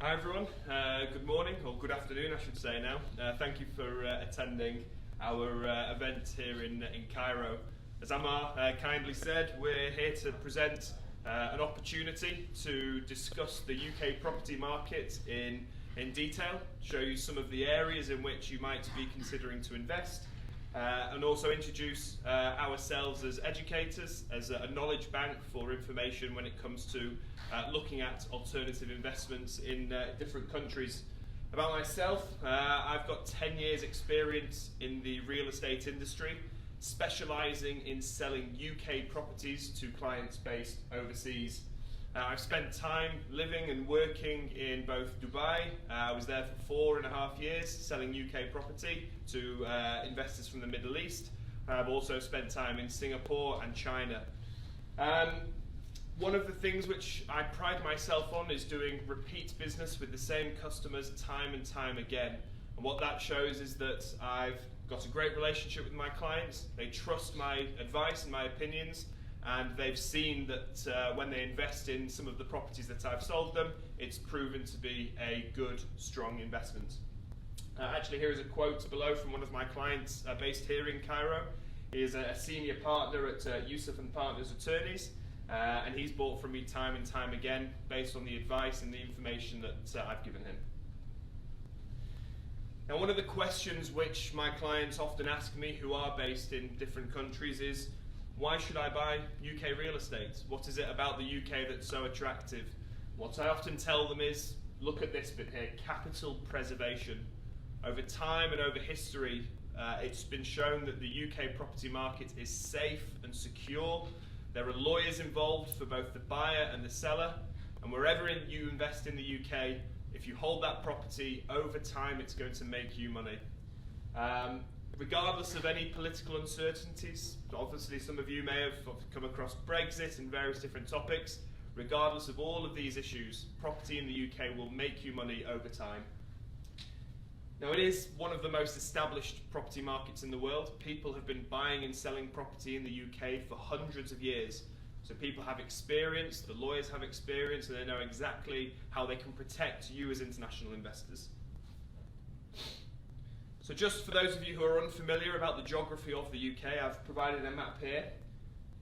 Hi everyone, good morning, or good afternoon I should say now. Thank you for attending our event here in Cairo. As Amar kindly said, we're here to present an opportunity to discuss the UK property market in detail, show you some of the areas in which you might be considering to invest, and also introduce ourselves as educators, as a knowledge bank for information when it comes to looking at alternative investments in different countries. About myself, I've got 10 years experience in the real estate industry, specialising in selling UK properties to clients based overseas. I've spent time living and working in both Dubai. I was there for 4.5 years selling UK property to investors from the Middle East. I've also spent time in Singapore and China. One of the things which I pride myself on is doing repeat business with the same customers time and time again. And what that shows is that I've got a great relationship with my clients. They trust my advice and my opinions, and they've seen that when they invest in some of the properties that I've sold them, it's proven to be a good, strong investment. Actually, here is a quote below from one of my clients based here in Cairo. He is a senior partner at Yusuf & Partners Attorneys, and he's bought from me time and time again based on the advice and the information that I've given him. Now, one of the questions which my clients often ask me who are based in different countries is, why should I buy UK real estate? What is it about the UK that's so attractive? What I often tell them is, look at this bit here, capital preservation. Over time and over history, it's been shown that the UK property market is safe and secure. There are lawyers involved for both the buyer and the seller, and wherever you invest in the UK, if you hold that property over time, it's going to make you money. Regardless of any political uncertainties, obviously some of you may have come across Brexit and various different topics. Regardless of all of these issues, property in the UK will make you money over time. Now, it is one of the most established property markets in the world. People have been buying and selling property in the UK for hundreds of years. So people have experience, the lawyers have experience, and they know exactly how they can protect you as international investors. So just for those of you who are unfamiliar about the geography of the UK, I've provided a map here.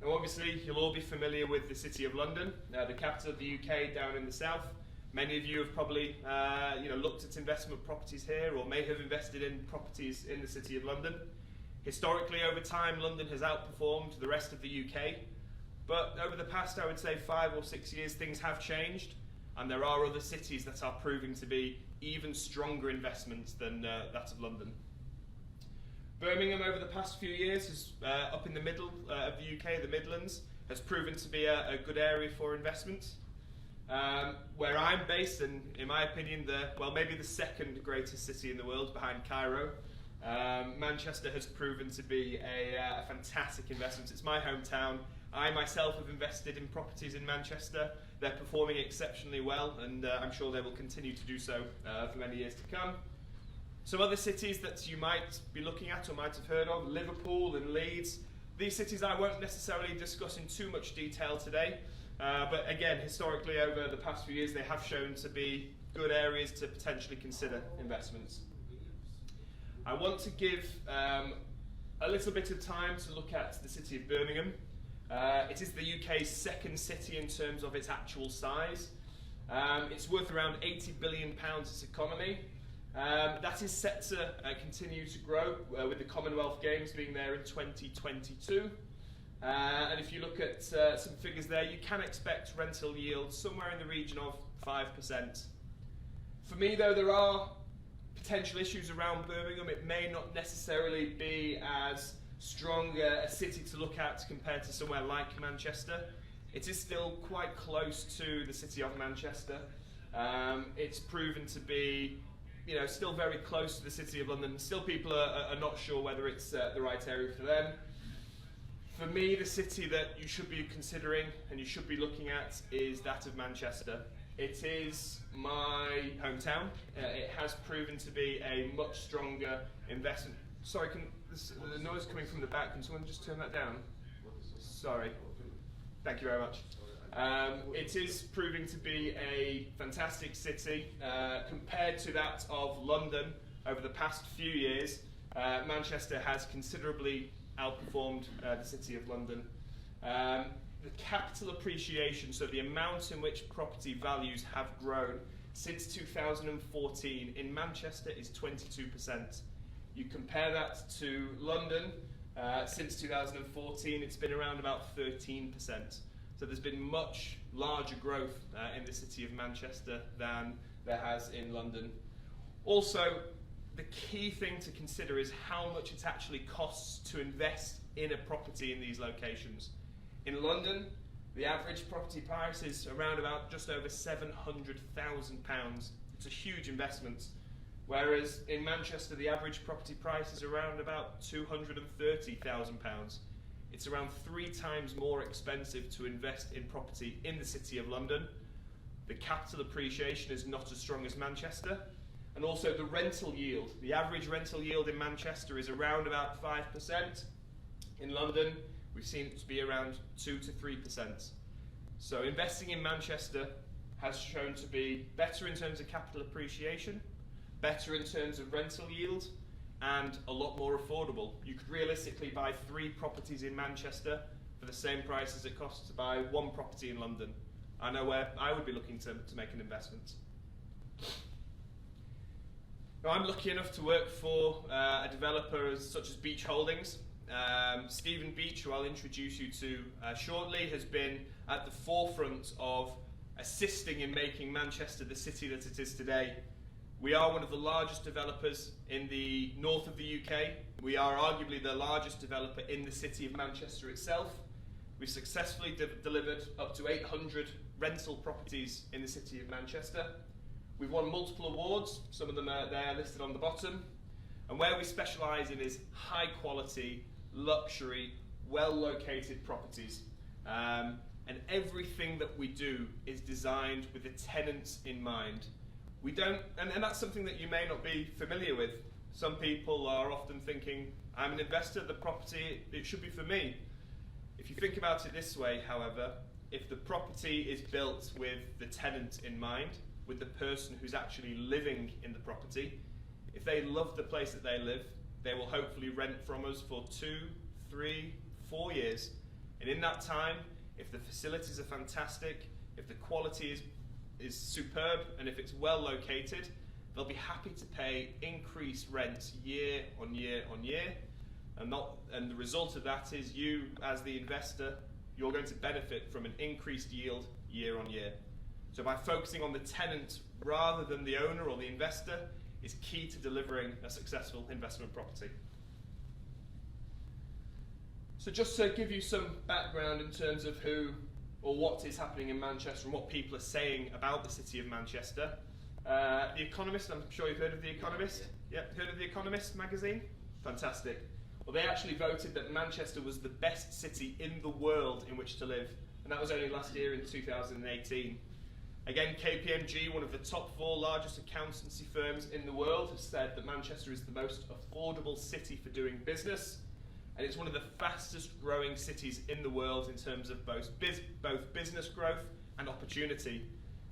Now obviously you'll all be familiar with the City of London, the capital of the UK down in the south. Many of you have probably looked at investment properties here, or may have invested in properties in the City of London. Historically, over time, London has outperformed the rest of the UK. But over the past, I would say, 5 or 6 years, things have changed, and there are other cities that are proving to be even stronger investments than that of London. Birmingham, over the past few years, is up in the middle of the UK, the Midlands, has proven to be a good area for investment. Where I'm based, and in my opinion, maybe the second greatest city in the world behind Cairo, Manchester has proven to be a fantastic investment. It's my hometown. I myself have invested in properties in Manchester. They're performing exceptionally well, and I'm sure they will continue to do so for many years to come. Some other cities that you might be looking at or might have heard of, Liverpool and Leeds. These cities I won't necessarily discuss in too much detail today, but again, historically over the past few years, they have shown to be good areas to potentially consider investments. I want to give a little bit of time to look at the city of Birmingham. It is the UK's second city in terms of its actual size. It's worth around £80 billion, its economy. That is set to continue to grow with the Commonwealth Games being there in 2022. And if you look at some figures there, you can expect rental yields somewhere in the region of 5%. For me though, there are potential issues around Birmingham. It may not necessarily be as strong a city to look at compared to somewhere like Manchester. It is still quite close to the city of Manchester. It's proven to be still very close to the City of London. Still people are not sure whether it's the right area for them. For me, the city that you should be considering and you should be looking at is that of Manchester. It is my hometown. It has proven to be a much stronger investment. Sorry, the noise coming from the back, can someone just turn that down? Sorry. Thank you very much. It is proving to be a fantastic city. Compared to that of London over the past few years, Manchester has considerably outperformed the City of London. The capital appreciation, so the amount in which property values have grown since 2014 in Manchester is 22%. You compare that to London, since 2014 it's been around about 13%. So there's been much larger growth in the City of Manchester than there has in London. Also, the key thing to consider is how much it actually costs to invest in a property in these locations. In London, the average property price is around about just over £700,000. It's a huge investment. Whereas in Manchester, the average property price is around about £230,000. It's around 3 times more expensive to invest in property in the City of London. The capital appreciation is not as strong as Manchester. And also the rental yield. The average rental yield in Manchester is around about 5%. In London, we've seen it to be around 2 to 3%. So investing in Manchester has shown to be better in terms of capital appreciation, better in terms of rental yield, and a lot more affordable. You could realistically buy 3 properties in Manchester for the same price as it costs to buy 1 property in London. I know where I would be looking to make an investment. Now, I'm lucky enough to work for a developer such as Ames Holdings. Stephen Beach, who I'll introduce you to shortly, has been at the forefront of assisting in making Manchester the city that it is today. We are one of the largest developers in the north of the UK. We are arguably the largest developer in the city of Manchester itself. We've successfully delivered up to 800 rental properties in the city of Manchester. We've won multiple awards, some of them are there listed on the bottom. And where we specialise in is high quality, luxury, well located properties. And everything that we do is designed with the tenants in mind. We don't, and that's something that you may not be familiar with. Some people are often thinking, I'm an investor, the property, it should be for me. If you think about it this way, however, if the property is built with the tenant in mind, with the person who's actually living in the property, if they love the place that they live, they will hopefully rent from us for 2, 3, 4 years. And in that time, if the facilities are fantastic, if the quality is superb, and if it's well located, they'll be happy to pay increased rents year on year on year. And the result of that is you, as the investor, you're going to benefit from an increased yield year on year. So by focusing on the tenant rather than the owner or the investor is key to delivering a successful investment property. So just to give you some background in terms of who or what is happening in Manchester and what people are saying about the city of Manchester. The Economist, I'm sure you've heard of The Economist. Yep, heard of The Economist magazine? Fantastic. Well, they actually voted that Manchester was the best city in the world in which to live, and that was only last year in 2018. Again, KPMG, one of the top 4 largest accountancy firms in the world, has said that Manchester is the most affordable city for doing business, and it's one of the fastest growing cities in the world in terms of both business growth and opportunity.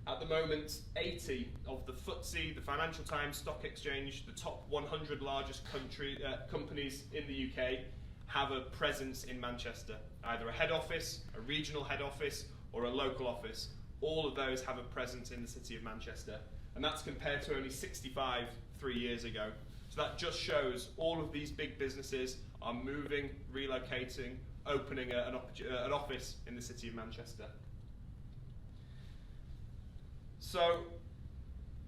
At the moment, 80 of the FTSE, the Financial Times Stock Exchange, the top 100 largest companies in the UK, have a presence in Manchester. Either a head office, a regional head office, or a local office. All of those have a presence in the city of Manchester. And that's compared to only 65 3 years ago. So that just shows all of these big businesses are moving, relocating, opening an office in the city of Manchester. So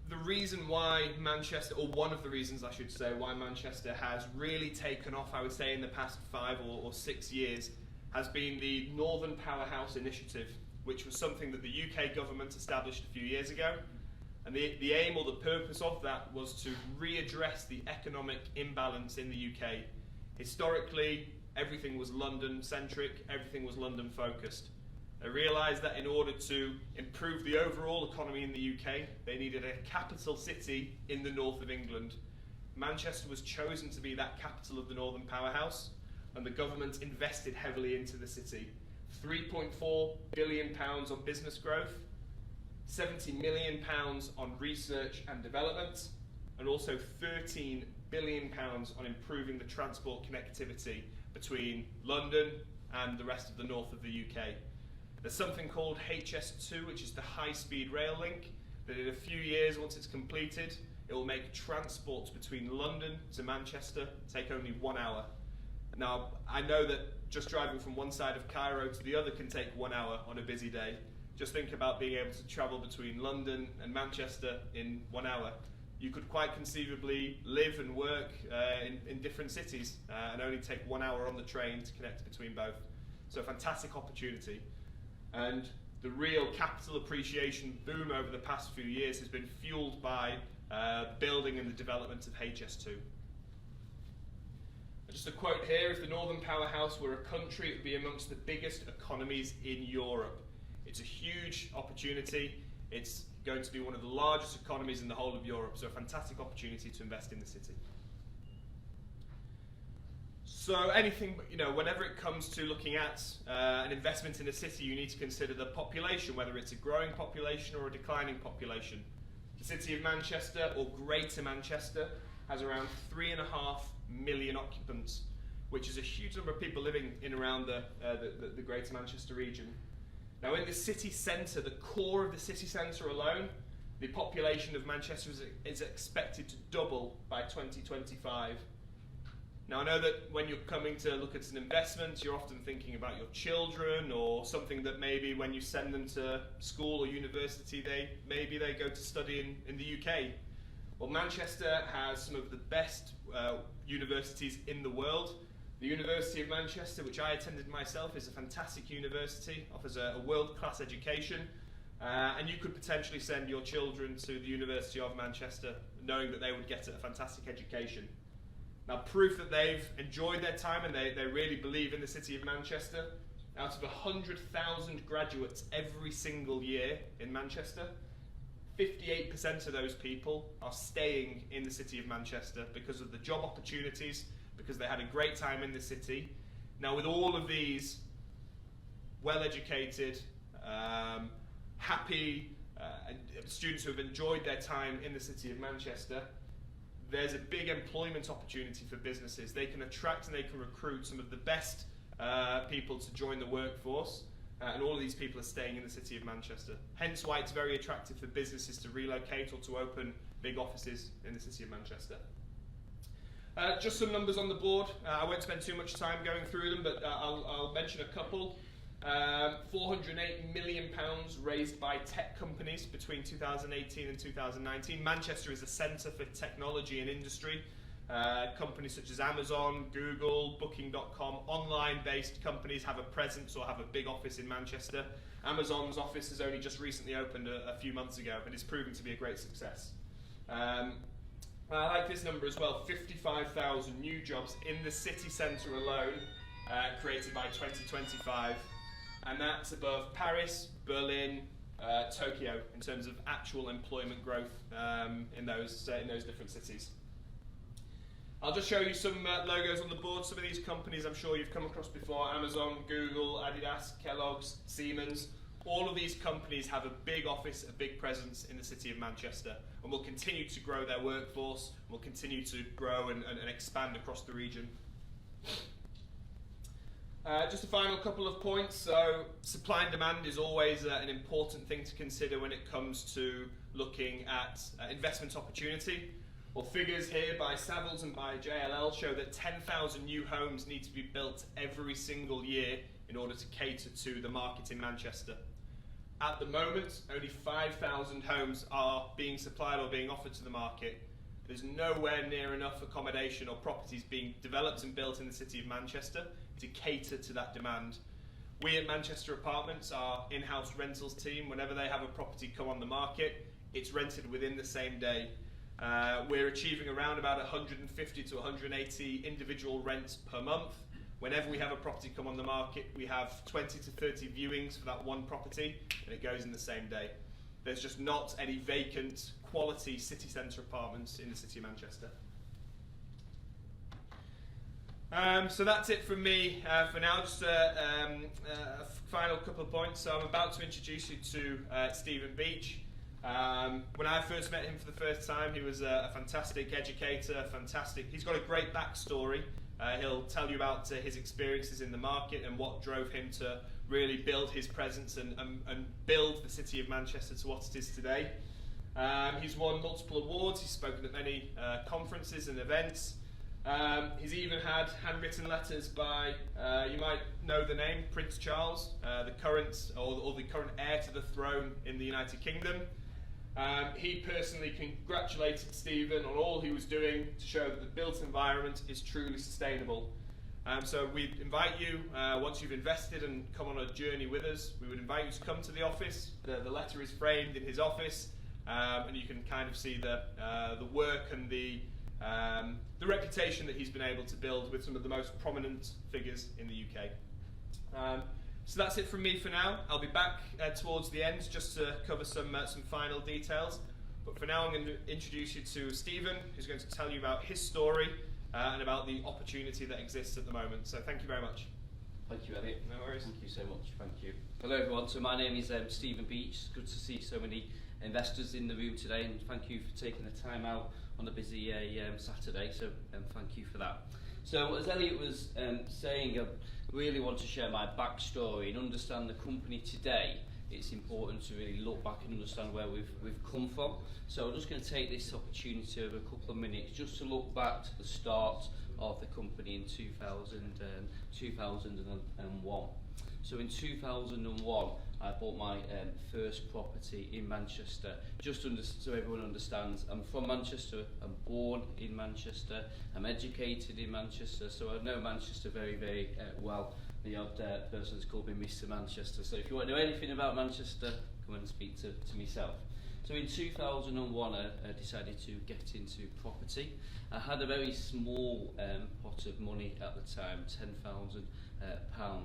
the reason why Manchester, or one of the reasons I should say, why Manchester has really taken off, I would say in the past 5 or 6 years, has been the Northern Powerhouse Initiative, which was something that the UK government established a few years ago. And the aim or the purpose of that was to readdress the economic imbalance in the UK. Historically, everything was London-centric, everything was London-focused. They realised that in order to improve the overall economy in the UK, they needed a capital city in the north of England. Manchester was chosen to be that capital of the Northern Powerhouse, and the government invested heavily into the city. £3.4 billion on business growth, £70 million on research and development, and also £13 billion on improving the transport connectivity between London and the rest of the north of the UK. There's something called HS2, which is the high-speed rail link, that in a few years, once it's completed, it will make transport between London to Manchester take only 1 hour. Now, I know that just driving from one side of Cairo to the other can take 1 hour on a busy day. Just think about being able to travel between London and Manchester in 1 hour. You could quite conceivably live and work in different cities and only take 1 hour on the train to connect between both. So a fantastic opportunity. And the real capital appreciation boom over the past few years has been fueled by building and the development of HS2. Just a quote here: if the Northern Powerhouse were a country, it would be amongst the biggest economies in Europe. It's a huge opportunity. It's going to be one of the largest economies in the whole of Europe, so a fantastic opportunity to invest in the city. So anything, whenever it comes to looking at an investment in a city, you need to consider the population, whether it's a growing population or a declining population. The city of Manchester, or Greater Manchester, has around 3.5 million occupants, which is a huge number of people living in around the Greater Manchester region. Now, in the city centre, the core of the city centre alone, the population of Manchester is expected to double by 2025. Now, I know that when you're coming to look at an investment, you're often thinking about your children, or something that maybe when you send them to school or university, maybe they go to study in the UK. Well, Manchester has some of the best universities in the world. The University of Manchester, which I attended myself, is a fantastic university, offers a world-class education, and you could potentially send your children to the University of Manchester knowing that they would get a fantastic education. Now, proof that they've enjoyed their time and they really believe in the city of Manchester: out of 100,000 graduates every single year in Manchester, 58% of those people are staying in the city of Manchester because of the job opportunities, because they had a great time in the city. Now, with all of these well-educated, happy students who have enjoyed their time in the city of Manchester, there's a big employment opportunity for businesses. They can attract and they can recruit some of the best people to join the workforce, and all of these people are staying in the city of Manchester. Hence why it's very attractive for businesses to relocate or to open big offices in the city of Manchester. Just some numbers on the board. I won't spend too much time going through them, but I'll mention a couple. £408 million raised by tech companies between 2018 and 2019. Manchester is a centre for technology and industry. Companies such as Amazon, Google, Booking.com, online-based companies have a presence or have a big office in Manchester. Amazon's office has only just recently opened a few months ago, and it's proven to be a great success. I like this number as well: 55,000 new jobs in the city centre alone created by 2025. And that's above Paris, Berlin, Tokyo in terms of actual employment growth in those different cities. I'll just show you some logos on the board. Some of these companies I'm sure you've come across before: Amazon, Google, Adidas, Kellogg's, Siemens. All of these companies have a big office, a big presence in the city of Manchester, and will continue to grow their workforce, will continue to grow and expand across the region. Just a final couple of points. So supply and demand is always an important thing to consider when it comes to looking at investment opportunity. Well, figures here by Savills and by JLL show that 10,000 new homes need to be built every single year in order to cater to the market in Manchester. At the moment, only 5,000 homes are being supplied or being offered to the market. There's nowhere near enough accommodation or properties being developed and built in the city of Manchester to cater to that demand. We at Manchester Apartments, our in-house rentals team, whenever they have a property come on the market, it's rented within the same day. We're achieving around about 150 to 180 individual rents per month. Whenever we have a property come on the market, we have 20 to 30 viewings for that one property, and it goes in the same day. There's just not any vacant quality city centre apartments in the city of Manchester. So that's it from me for now. Just a final couple of points. So I'm about to introduce you to Stephen Beach. When I first met him for the first time, he was a fantastic educator, he's got a great backstory. He'll tell you about his experiences in the market and what drove him to really build his presence and build the city of Manchester to what it is today. He's won multiple awards, he's spoken at many conferences and events. He's even had handwritten letters by, you might know the name, Prince Charles, the current heir to the throne in the United Kingdom. He personally congratulated Stephen on all he was doing to show that the built environment is truly sustainable. So we invite you, once you've invested and come on a journey with us, we would invite you to come to the office. The letter is framed in his office, and you can kind of see the work and the reputation that he's been able to build with some of the most prominent figures in the UK. So that's it from me for now. I'll be back towards the end just to cover some final details. But for now, I'm going to introduce you to Stephen, who's going to tell you about his story and about the opportunity that exists at the moment. So thank you very much. Thank you, Elliot. No worries. Thank you so much. Thank you. Hello, everyone. So my name is Stephen Beach. It's good to see so many investors in the room today, and thank you for taking the time out on a busy Saturday. So thank you for that. So as Elliot was saying, I really want to share my backstory and understand the company today. It's important to really look back and understand where we've come from. So I'm just going to take this opportunity over a couple of minutes just to look back to the start of the company in 2001. So in 2001, I bought my first property in Manchester. So everyone understands, I'm from Manchester, I'm born in Manchester, I'm educated in Manchester, so I know Manchester very, very well. The odd person has called me Mr. Manchester. So if you want to know anything about Manchester, come and speak to myself. So in 2001, I decided to get into property. I had a very small pot of money at the time, £10,000,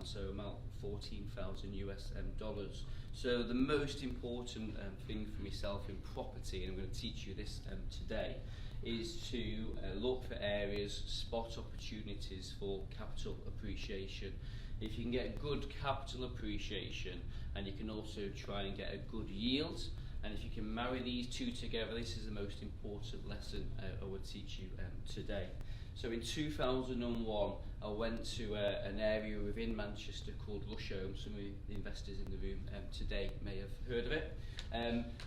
so about 14,000 US dollars. So the most important thing for myself in property, and I'm going to teach you this today, is to look for areas, spot opportunities for capital appreciation. If you can get good capital appreciation and you can also try and get a good yield, and if you can marry these two together, this is the most important lesson I would teach you today. So in 2001, I went to an area within Manchester called Rusholme. Some of the investors in the room today may have heard of it.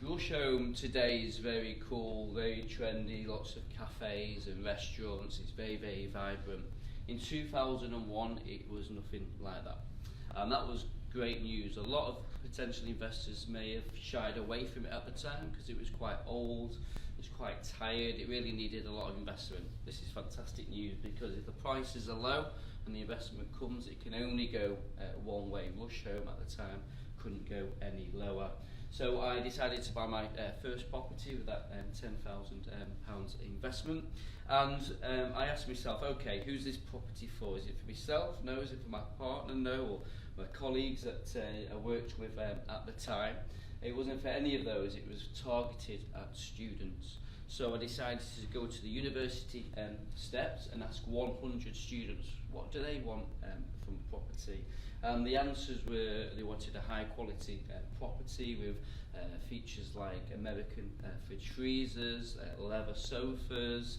Rusholme today is very cool, very trendy, lots of cafes and restaurants. It's very, very vibrant. In 2001, it was nothing like that. And that was great news. A lot of potential investors may have shied away from it at the time because it was quite old, it was quite tired, it really needed a lot of investment. This is fantastic news because if the prices are low and the investment comes, it can only go one way. Rusholme at the time couldn't go any lower. So I decided to buy my first property with that £10,000 investment, and I asked myself, okay, who's this property for? Is it for myself? No. Is it for my partner? No. Or my colleagues that I worked with at the time? It wasn't for any of those. It was targeted at students. So I decided to go to the university steps and ask 100 students, what do they want from property? And the answers were they wanted a high quality property with features like American fridge freezers, leather sofas,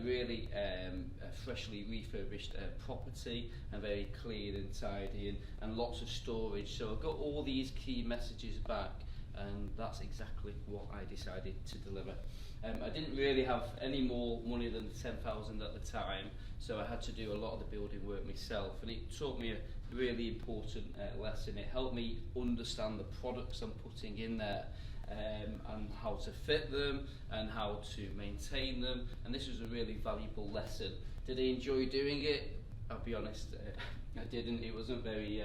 really freshly refurbished property, and very clean and tidy, and lots of storage. So I got all these key messages back, and that's exactly what I decided to deliver. I didn't really have any more money than 10,000 at the time, so I had to do a lot of the building work myself, and it taught me a really important lesson. It helped me understand the products I'm putting in there, and how to fit them and how to maintain them, and this was a really valuable lesson. Did I enjoy doing it? I'll be honest, I didn't. It wasn't very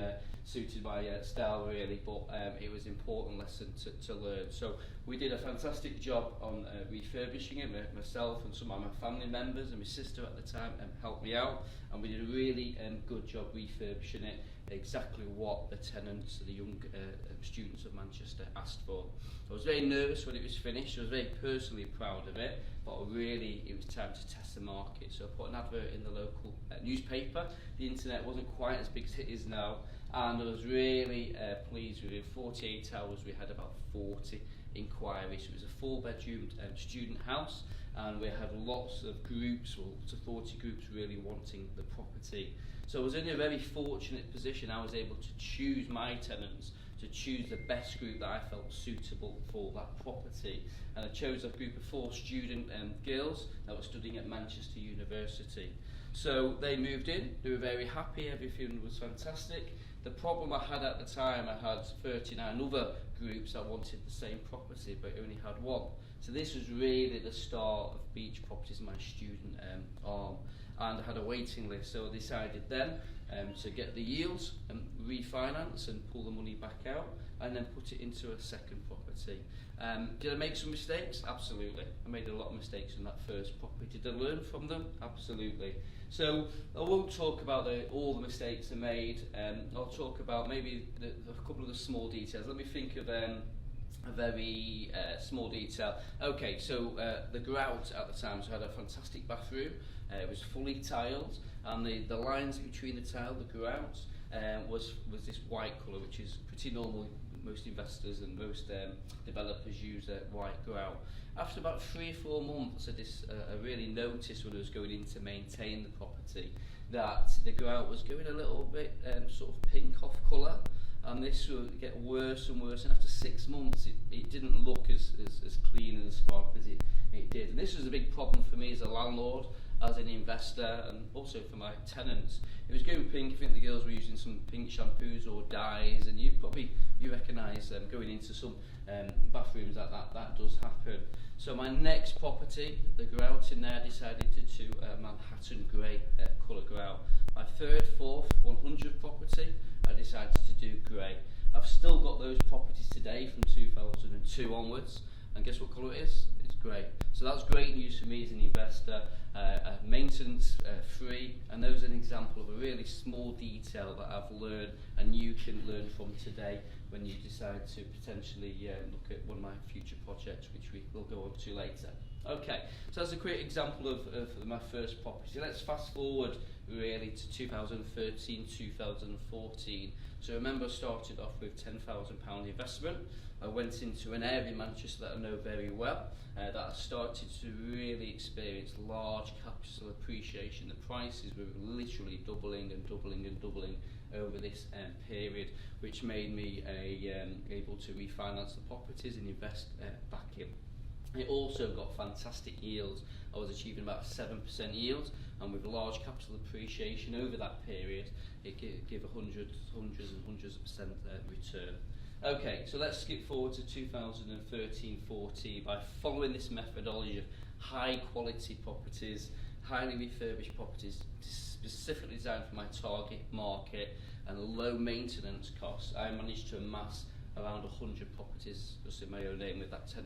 suited my style really, but it was an important lesson to learn. So we did a fantastic job on refurbishing it. Myself and some of my family members and my sister at the time helped me out, and we did a really good job refurbishing it. exactly what the tenants, the young students of Manchester asked for. I was very nervous when it was finished. I was very personally proud of it, but really it was time to test the market. So I put an advert in the local newspaper. The internet wasn't quite as big as it is now, and I was really pleased. Within 48 hours we had about 40 inquiries. It was a 4-bedroom student house, and we had lots of groups, or up to 40 groups, really wanting the property. So I was in a very fortunate position. I was able to choose my tenants, to choose the best group that I felt suitable for that property. And I chose a group of 4 student girls that were studying at Manchester University. So they moved in, they were very happy, everything was fantastic. The problem I had at the time, I had 39 other groups that wanted the same property, but only had one. So this was really the start of Beach Properties, my student arm. And I had a waiting list, so I decided then to get the yields and refinance and pull the money back out, and then put it into a second property. Did I make some mistakes? Absolutely. I made a lot of mistakes in that first property. Did I learn from them? Absolutely. So I won't talk about all the mistakes I made. I'll talk about maybe a couple of the small details. Let me think of a very small detail. Okay, so the grout at the time, so I had a fantastic bathroom. It was fully tiled, and the lines between the tile, the grout, was this white colour, which is pretty normal. Most investors and most developers use white grout. After about 3 or 4 months, I really noticed when I was going in to maintain the property that the grout was going a little bit sort of pink off colour, and this would get worse and worse. And after 6 months, it didn't look as clean and as sparkly as it did. And this was a big problem for me as a landlord, as an investor, and also for my tenants. It was going pink. I think the girls were using some pink shampoos or dyes, and you recognise going into some bathrooms that does happen. So my next property, the grout in there, I decided to do Manhattan grey colour grout. My third, fourth, 100th property, I decided to do grey. I've still got those properties today from 2002 onwards, and guess what colour it is? It's grey. So that's great news for me as an investor. Maintenance free, and those are an example of a really small detail that I've learned, and you can learn from today when you decide to potentially look at one of my future projects, which we will go on to later. Okay, so that's a quick example of my first property. Let's fast forward really to 2013, 2014. So remember, I started off with £10,000 investment. I went into an area in Manchester that I know very well, that I started to really experience large capital appreciation. The prices were literally doubling and doubling and doubling over this period, which made me able to refinance the properties and invest back in. It also got fantastic yields. I was achieving about 7% yield, and with large capital appreciation over that period, it gave hundreds of percent return. Okay, so let's skip forward to 2013-14 by following this methodology of high quality properties, highly refurbished properties, specifically designed for my target market and low maintenance costs. I managed to amass around 100 properties just in my own name with that £10,000.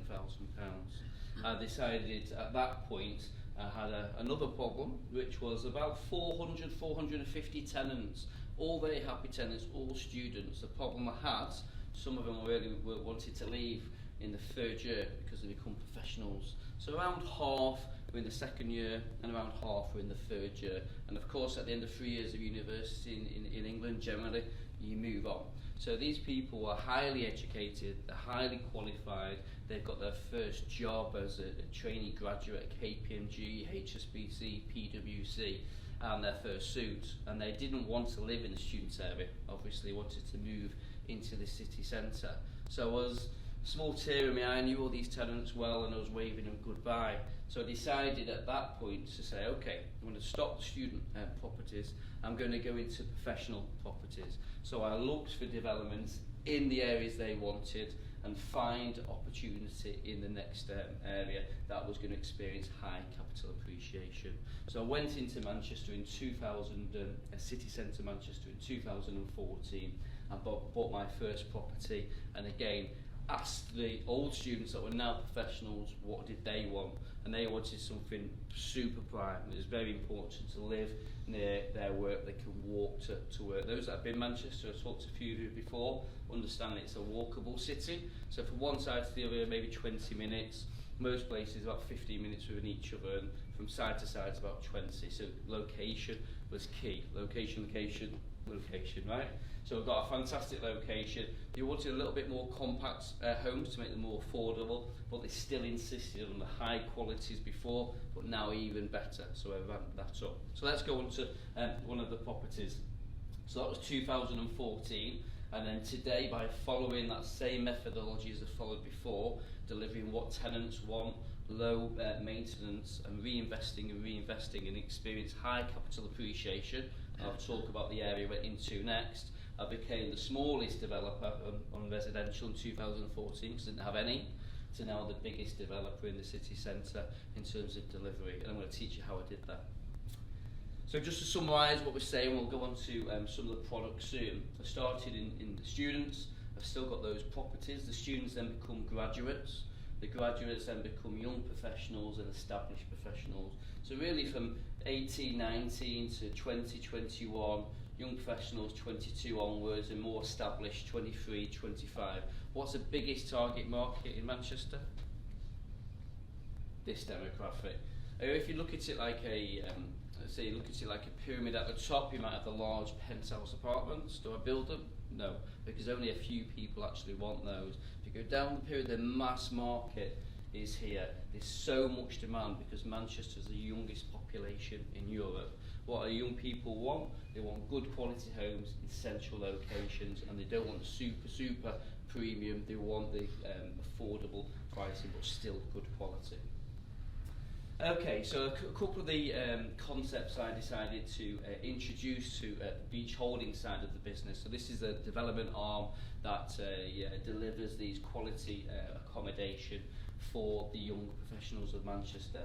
I decided at that point I had another problem, which was about 450 tenants, all very happy tenants, all students. The problem I had, some of them really wanted to leave in the 3rd year because they become professionals. So around half were in the 2nd year and around half were in the 3rd year. And of course at the end of 3 years of university in England, generally, you move on. So these people are highly educated, they're highly qualified, they've got their first job as a trainee graduate at KPMG, HSBC, PwC, and their first suit. And they didn't want to live in the student area, obviously wanted to move into the city centre. So I was a small tear in my eye. I knew all these tenants well, and I was waving them goodbye. So I decided at that point to say, okay, I'm going to stop the student properties, I'm going to go into professional properties. So I looked for developments in the areas they wanted and find opportunity in the next area that was going to experience high capital appreciation. So I went into Manchester in 2000, city centre Manchester in 2014, and bought my first property, and again asked the old students that were now professionals what did they want, and they wanted something super prime. It was very important to live near their work. They can walk to work. Those that have been in Manchester, I've talked to a few of you before, understand it's a walkable city. So from one side to the other, maybe 20 minutes. Most places about 15 minutes within each other, and from side to side it's about 20. So location was key. Location, right? So we've got a fantastic location. They wanted a little bit more compact homes to make them more affordable, but they still insisted on the high qualities before, but now even better. So we've ramped that up. So let's go on to one of the properties. So that was 2014, and then today, by following that same methodology as I followed before, delivering what tenants want, low maintenance, and reinvesting and experience high capital appreciation. I'll talk about the area we're into next. I became the smallest developer on residential in 2014 because I didn't have any, to now the biggest developer in the city centre in terms of delivery, and I'm going to teach you how I did that. So just to summarise what we're saying, we'll go on to some of the products soon. I started in the students. I've still got those properties. The students then become graduates. The graduates then become young professionals and established professionals. So really from 18, 19 to 20, 21, young professionals 22 onwards, and more established 23, 25. What's the biggest target market in Manchester? This demographic. If you look at it like a say you look at it like a pyramid, at the top you might have the large penthouse apartments. Do I build them? No, because only a few people actually want those. If you go down the pyramid, the mass market is here. There's so much demand because Manchester's the youngest population in Europe. What do young people want? They want good quality homes in central locations, and they don't want super premium. They want the affordable pricing but still good quality. Okay, so a couple of the concepts I decided to introduce to the Ames Holdings side of the business. So this is a development arm that delivers these quality accommodation for the young professionals of Manchester.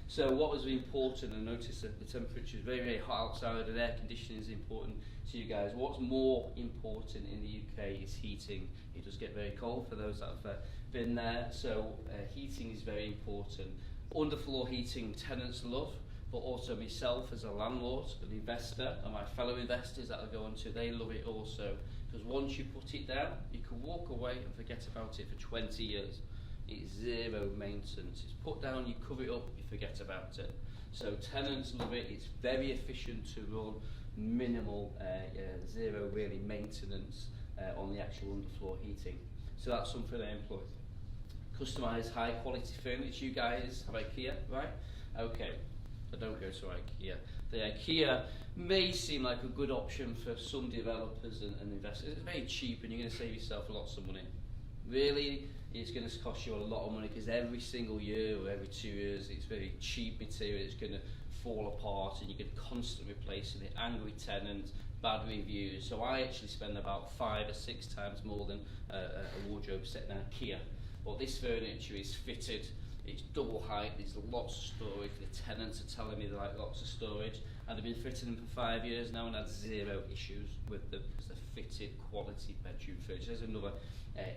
So what was important, and notice that the temperature is very hot outside and air conditioning is important to you guys. What's more important in the UK is heating. It does get very cold for those that have been there, so heating is very important. Underfloor heating tenants love, but also myself as a landlord, an investor, and my fellow investors that I'll go on to, they love it also. Because once you put it down, you can walk away and forget about it for 20 years. It's zero maintenance. It's put down, you cover it up, you forget about it. So tenants love it. It's very efficient to run, minimal, zero really maintenance on the actual underfloor heating. So that's something I employ. Customised high quality furniture. You guys have IKEA, right? Okay, I don't go to IKEA. The IKEA may seem like a good option for some developers and investors. It's very cheap and you're going to save yourself lots of money. Really, it's going to cost you a lot of money because every single year or every 2 years it's very cheap material. It's going to fall apart and you can constantly replacing it. Angry tenants, bad reviews. So I actually spend about 5 or 6 times more than a wardrobe set in IKEA. But this furniture is fitted, it's double height, there's lots of storage. The tenants are telling me they like lots of storage, and they've been fitting them for 5 years now and had zero issues with them because they're fitted quality bedroom furniture. There's another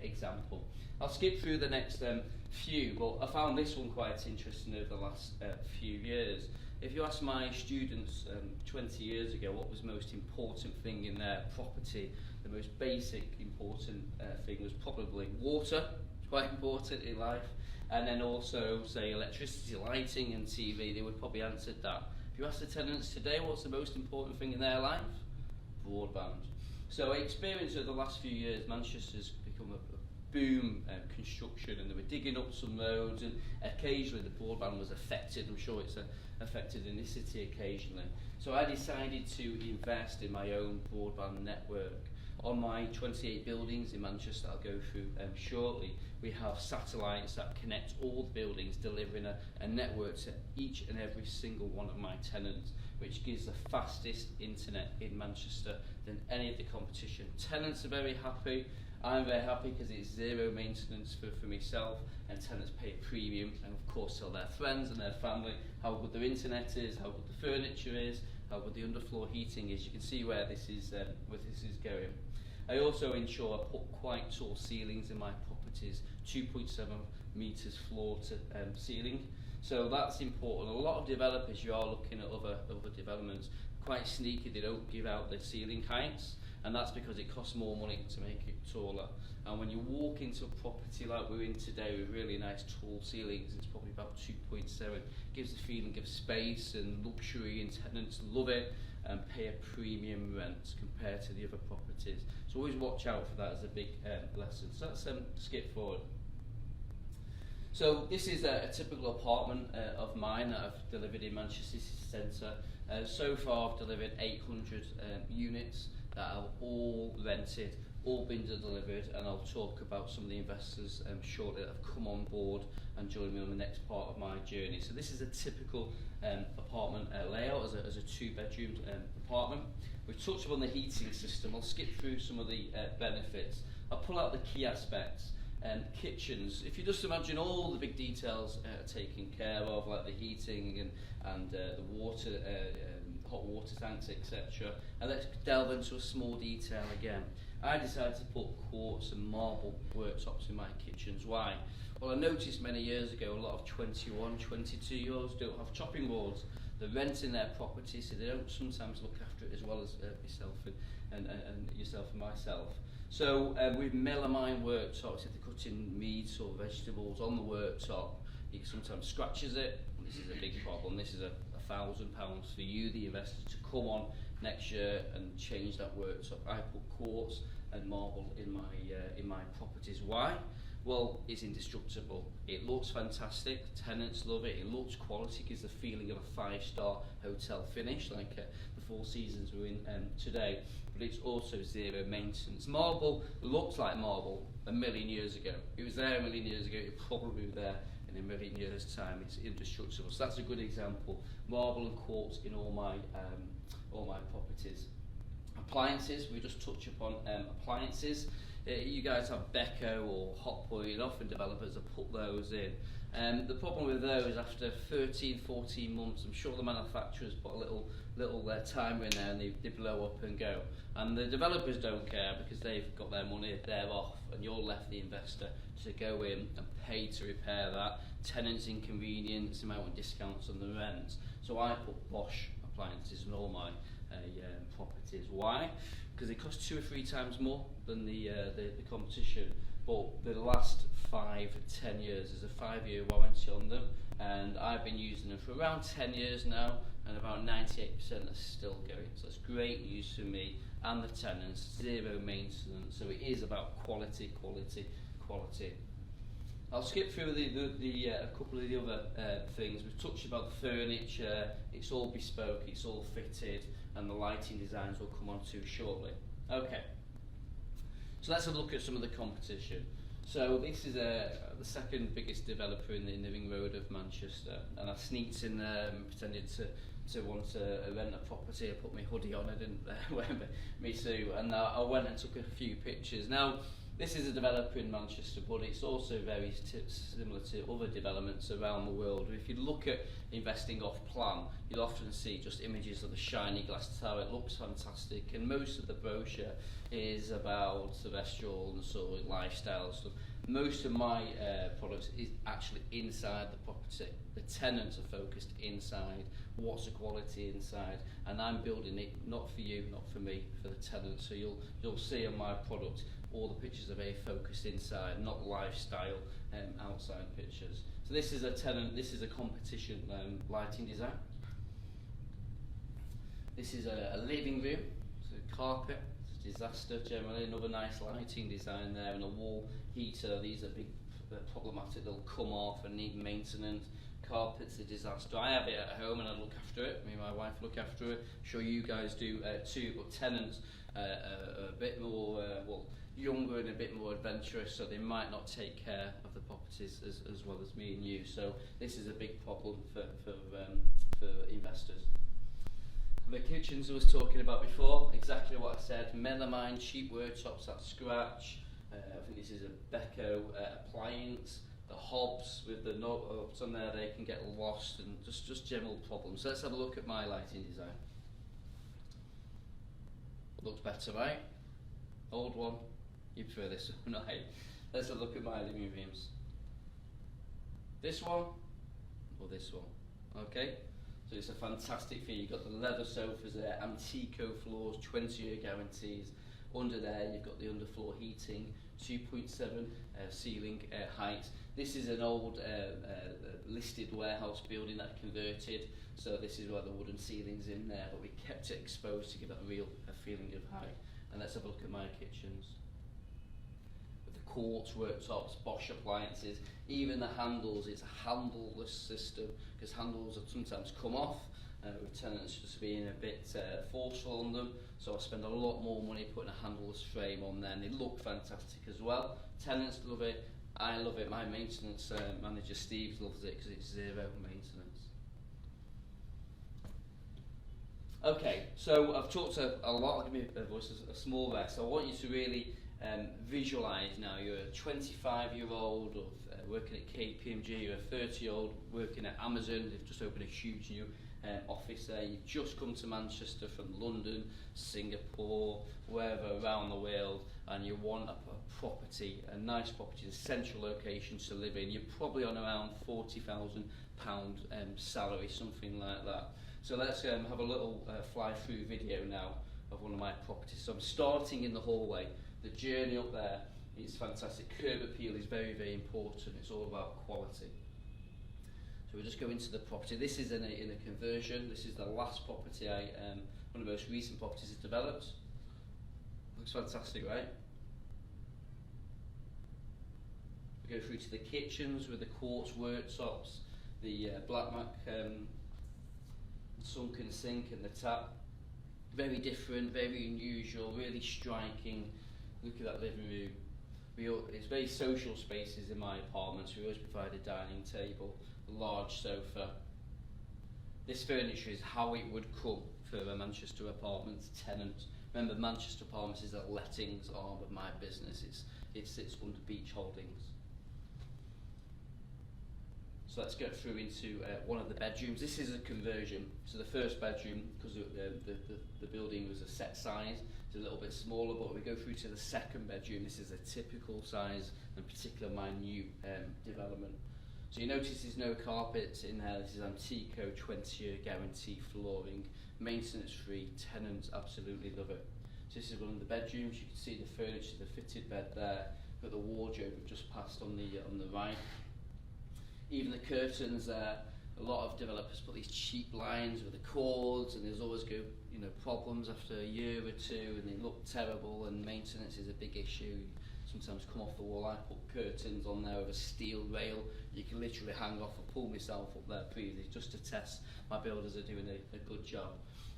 example. I'll skip through the next few, but I found this one quite interesting over the last few years. If you ask my students 20 years ago what was the most important thing in their property, the most basic important thing was probably water. Quite important in life, and then also say electricity, lighting and TV. They would probably answer that. If you ask the tenants today what's the most important thing in their life, broadband. So I experienced over the last few years Manchester's become a boom construction, and they were digging up some roads, and occasionally the broadband was affected. I'm sure it's affected in this city occasionally. So I decided to invest in my own broadband network. On my 28 buildings in Manchester, I'll go through shortly, we have satellites that connect all the buildings, delivering a network to each and every single one of my tenants, which gives the fastest internet in Manchester than any of the competition. Tenants are very happy. I'm very happy because it's zero maintenance for myself, and tenants pay a premium and of course tell their friends and their family how good their internet is, how good the furniture is, how good the underfloor heating is. You can see where this is going. I also ensure I put quite tall ceilings in my property properties, 2.7 metres floor to ceiling. So that's important. A lot of developers, you are looking at other developments, quite sneaky, they don't give out their ceiling heights, and that's because it costs more money to make it taller. And when you walk into a property like we're in today with really nice tall ceilings, it's probably about 2.7, gives the feeling of space and luxury, and tenants love it and pay a premium rent compared to the other properties. So always watch out for that as a big lesson. So let's skip forward. So this is a typical apartment of mine that I've delivered in Manchester City Centre. So far I've delivered 800 units that are all rented, all been delivered, and I'll talk about some of the investors shortly that have come on board and joined me on the next part of my journey. So this is a typical apartment layout as a 2-bedroom apartment. We've touched upon the heating system. I'll skip through some of the benefits. I'll pull out the key aspects. Kitchens, if you just imagine all the big details taken care of, like the heating and the water, hot water tanks, etc. And let's delve into a small detail again. I decided to put quartz and marble worktops in my kitchens. Why? Well, I noticed many years ago a lot of 21, 22-year-olds don't have chopping boards. They're renting their property, so they don't sometimes look after it as well as yourself and yourself and myself. So with melamine worktops, if they're cutting meats or vegetables on the worktop, it sometimes scratches it. This is a big problem. This is £1,000 for you, the investor, to come on next year and change that worktop. I put quartz and marble in my properties. Why? Well, it's indestructible. It looks fantastic. Tenants love it. It looks quality. Gives the feeling of a 5-star hotel finish, like the Four Seasons we're in today. But it's also zero maintenance. Marble looks like marble a million years ago. It was there a million years ago. It probably be there in a million years' time. It's indestructible. So that's a good example. Marble and quartz in all my properties. Appliances. We just touch upon appliances. You guys have Beko or Hotpoint, often developers have put those in. The problem with those, after 13, 14 months, I'm sure the manufacturers put a little timer in there and they blow up and go. And the developers don't care because they've got their money, they're off, and you're left, the investor, to go in and pay to repair that. Tenants inconvenience, amount of discounts on the rent. So I put Bosch appliances in all my properties. Why? Because they cost 2 or 3 times more than the competition. But the last 5 to 10 years, there's a 5-year warranty on them, and I've been using them for around 10 years now, and about 98% are still going. So it's great news for me and the tenants, zero maintenance. So it is about quality, quality, quality. I'll skip through a couple of the other things. We've touched about the furniture. It's all bespoke, it's all fitted, and the lighting designs we'll come on to shortly. Okay, so let's have a look at some of the competition. So this is the second biggest developer in the ring road of Manchester, and I sneaked in there and pretended to want to rent a property. I put my hoodie on, I didn't wear my suit, and I went and took a few pictures. Now, this is a developer in Manchester, but it's also very similar to other developments around the world. If you look at investing off plan, you'll often see just images of the shiny glass tower. It looks fantastic, and most of the brochure is about terrestrial and sort of lifestyle stuff. Most of my products is actually inside the property. The tenants are focused inside. What's the quality inside? And I'm building it not for you, not for me, for the tenants. So you'll see on my product all the pictures are very focused inside, not lifestyle outside pictures. So this is a competition lighting design. This is a living room, so carpet, it's a disaster generally, another nice lighting design there, and a wall heater. These are big problematic, they'll come off and need maintenance. Carpet's a disaster. I have it at home and I look after it. Me and my wife look after it. I'm sure you guys do too, but tenants are a bit more younger and a bit more adventurous, so they might not take care of the properties as well as me and you. So this is a big problem for investors. The kitchens I was talking about before, exactly what I said. Melamine, cheap worktops that scratch. I think this is a Beko appliance. The hobs with the knobs on there, they can get lost, and just general problems. So let's have a look at my lighting design. Looks better, right? Old one. You prefer this one, right? Let's have a look at my living rooms. This one or this one, okay? So it's a fantastic feel. You've got the leather sofas there, Antico floors, 20-year guarantees. Under there you've got the underfloor heating, 2.7 ceiling height. This is an old listed warehouse building that converted, so this is why the wooden ceiling's in there, but we kept it exposed to give that real feeling of height. And let's have a look at my kitchens. With the quartz worktops, Bosch appliances, even the handles, it's a handleless system, because handles have sometimes come off, with tenants just being a bit forceful on them, so I spend a lot more money putting a handleless frame on there, and they look fantastic as well. Tenants love it, I love it, my maintenance manager Steve loves it because it's zero maintenance. Okay, so I've talked a lot, give me a voice, a small rest. So I want you to really visualise now. You're a 25-year-old working at KPMG, you're a 30-year-old working at Amazon, they've just opened a huge new office there. You've just come to Manchester from London, Singapore, wherever around the world, and you want a property, a nice property, a central location to live in. You're probably on around £40,000 salary, something like that. So let's have a little fly-through video now of one of my properties. So I'm starting in the hallway. The journey up there is fantastic. Curb appeal is very, very important. It's all about quality. So we'll just go into the property. This is in a conversion. This is the last property one of the most recent properties is developed. Looks fantastic, right? We go through to the kitchens with the quartz worktops, the black mac sunken sink and the tap. Very different, very unusual, really striking. Look at that living room. It's very social spaces in my apartments. We always provide a dining table, a large sofa. This furniture is how it would come for a Manchester Apartments tenant. Remember, Manchester Apartments is the lettings arm of my business. It sits under Ames Holdings. So let's go through into one of the bedrooms. This is a conversion. So the first bedroom, because the building was a set size, it's a little bit smaller, but we go through to the second bedroom. This is a typical size, in particular my new development. So you notice there's no carpets in there. This is Antico 20-year guarantee flooring, maintenance free, tenants absolutely love it. So this is one of the bedrooms. You can see the furniture, the fitted bed there, got the wardrobe we've just passed on the right. Even the curtains there, a lot of developers put these cheap lines with the cords, and there's always problems after a year or two, and they look terrible, and maintenance is a big issue. Sometimes come off the wall. I put curtains on there with a steel rail. You can literally hang off. I pulled myself up there previously just to test my builders are doing a good job.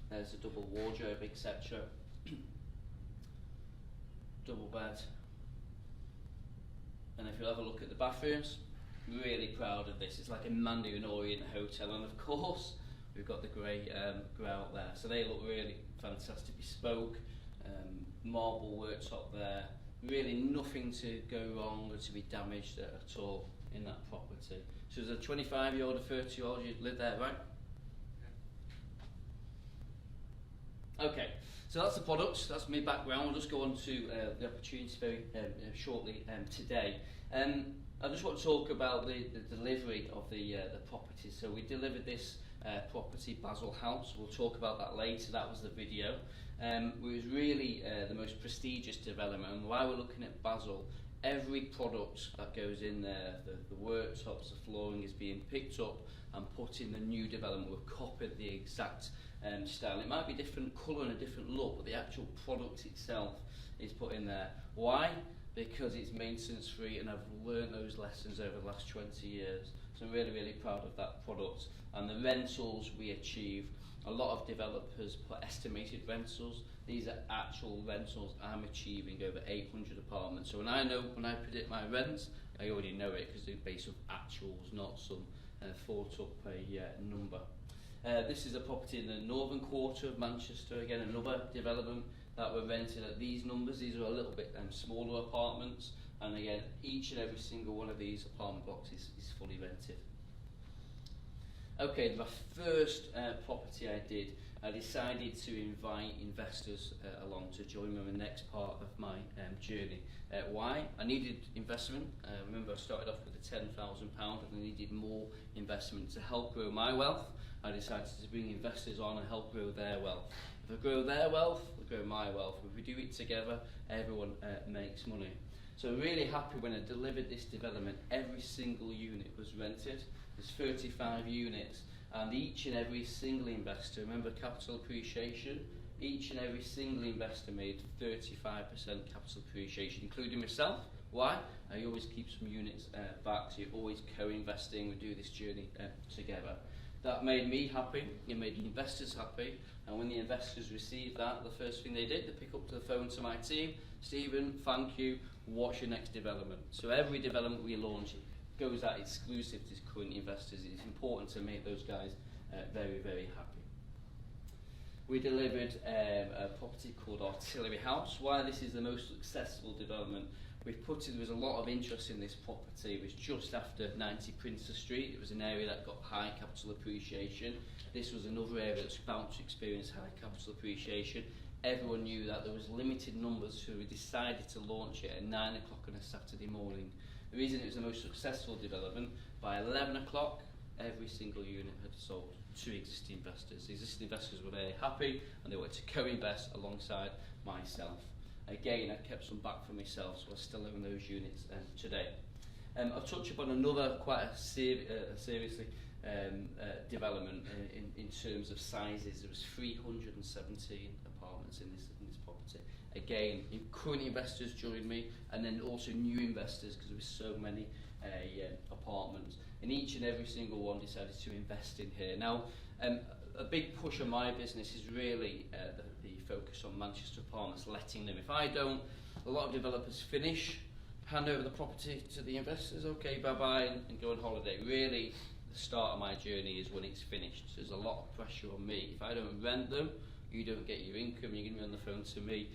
There's a double wardrobe, etc. Double bed. And if you have a look at the bathrooms, really proud of this. It's like a Mandarin Orient hotel, and of course we've got the grey grout there. So they look really fantastic, bespoke, marble worktop there. Really nothing to go wrong or to be damaged at all in that property. So as a 25-year-old or 30-year-old, you'd live there, right? Okay, so that's the products, that's my background. We'll just go on to the opportunity very shortly today. I just want to talk about the delivery of the property. So we delivered this property, Basil House. We'll talk about that later. That was the video. It was really the most prestigious development. And while we're looking at Basil, every product that goes in there, the worktops, the flooring, is being picked up and put in the new development. We've copied the exact style. It might be different colour and a different look, but the actual product itself is put in there. Why? Because it's maintenance free, and I've learned those lessons over the last 20 years. So I'm really, really proud of that product. And the rentals we achieve, a lot of developers put estimated rentals. These are actual rentals. I'm achieving over 800 apartments. So when I predict my rents, I already know it because they're based on actuals, not some thought up a number. This is a property in the northern quarter of Manchester. Again, another development that were rented at these numbers. These are a little bit smaller apartments, and again, each and every single one of these apartment blocks is fully rented. Okay, my first property I did, I decided to invite investors along to join me on the next part of my journey. Why? I needed investment. Remember, I started off with a £10,000 and I needed more investment to help grow my wealth. I decided to bring investors on and help grow their wealth. If I grow their wealth, I grow my wealth. If we do it together, everyone makes money. So really happy when I delivered this development, every single unit was rented. There's 35 units, and each and every single investor, remember capital appreciation, each and every single investor made 35% capital appreciation, including myself. Why? I always keep some units back, so you're always co-investing. We do this journey together. That made me happy, it made the investors happy, and when the investors received that, the first thing they did, they pick up the phone to my team, Stephen, thank you, what's your next development? So every development we launch goes out exclusive to current investors. It's important to make those guys very, very happy. We delivered a property called Artillery House. Why this is the most successful development we've put in, there was a lot of interest in this property. It was just after 90 Princess Street. It was an area that got high capital appreciation. This was another area that's bound to experience high capital appreciation. Everyone knew that there was limited numbers, so we decided to launch it at 9 o'clock on a Saturday morning. The reason it was the most successful development, by 11 o'clock, every single unit had sold to existing investors. The existing investors were very happy and they wanted to co-invest alongside myself. Again, I kept some back for myself, so I still own those units today. I'll touch upon another quite a seriously development in terms of sizes. There was 317 apartments in this property. Again, current investors joined me, and then also new investors, because there were so many apartments. And each and every single one decided to invest in here. Now, a big push on my business is really the focus on Manchester apartments, letting them. If I don't, a lot of developers finish, hand over the property to the investors, okay, bye-bye, and go on holiday. Really, the start of my journey is when it's finished. So there's a lot of pressure on me. If I don't rent them, you don't get your income, you're going to be on the phone to me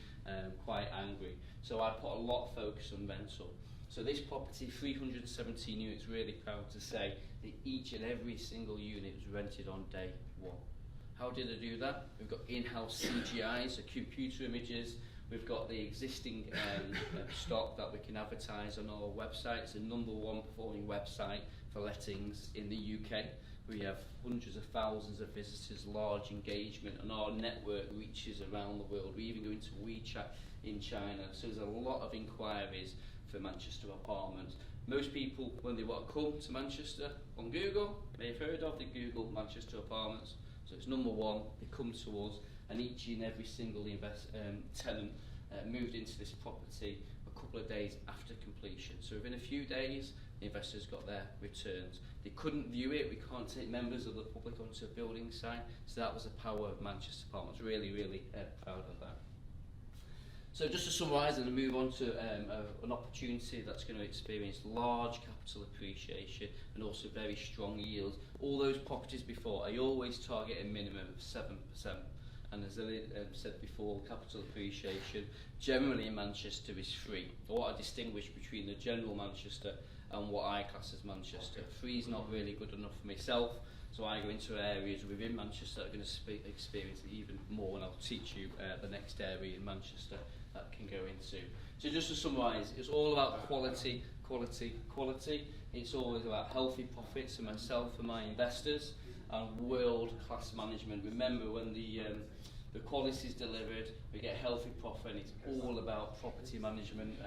quite angry. So I put a lot of focus on rental. So this property, 317 units, really proud to say that each and every single unit was rented on day one. How did I do that? We've got in-house CGIs, so computer images. We've got the existing stock that we can advertise on our website. It's the #1 performing website for lettings in the UK. We have hundreds of thousands of visitors, large engagement, and our network reaches around the world. We even go into WeChat in China. So there's a lot of inquiries for Manchester apartments. Most people, when they want to come to Manchester on Google, they've heard of the Google Manchester apartments. So it's #1, they come to us, and each and every single tenant moved into this property a couple of days after completion. So within a few days, the investors got their returns. They couldn't view it, we can't take members of the public onto a building site, so that was the power of Manchester Apartments. Really, really proud of that. So just to summarise and move on to an opportunity that's going to experience large capital appreciation and also very strong yields. All those properties before, I always target a minimum of 7%. And as I said before, capital appreciation generally in Manchester is free. What I distinguish between the general Manchester and what I class as Manchester. Free is not really good enough for myself, so I go into areas within Manchester that are going to experience it even more, and I'll teach you the next area in Manchester that can go into. So just to summarise, it's all about quality, quality, quality. It's always about healthy profits for myself and my investors, and world-class management. Remember, when the quality is delivered, we get healthy profit, and it's all about property management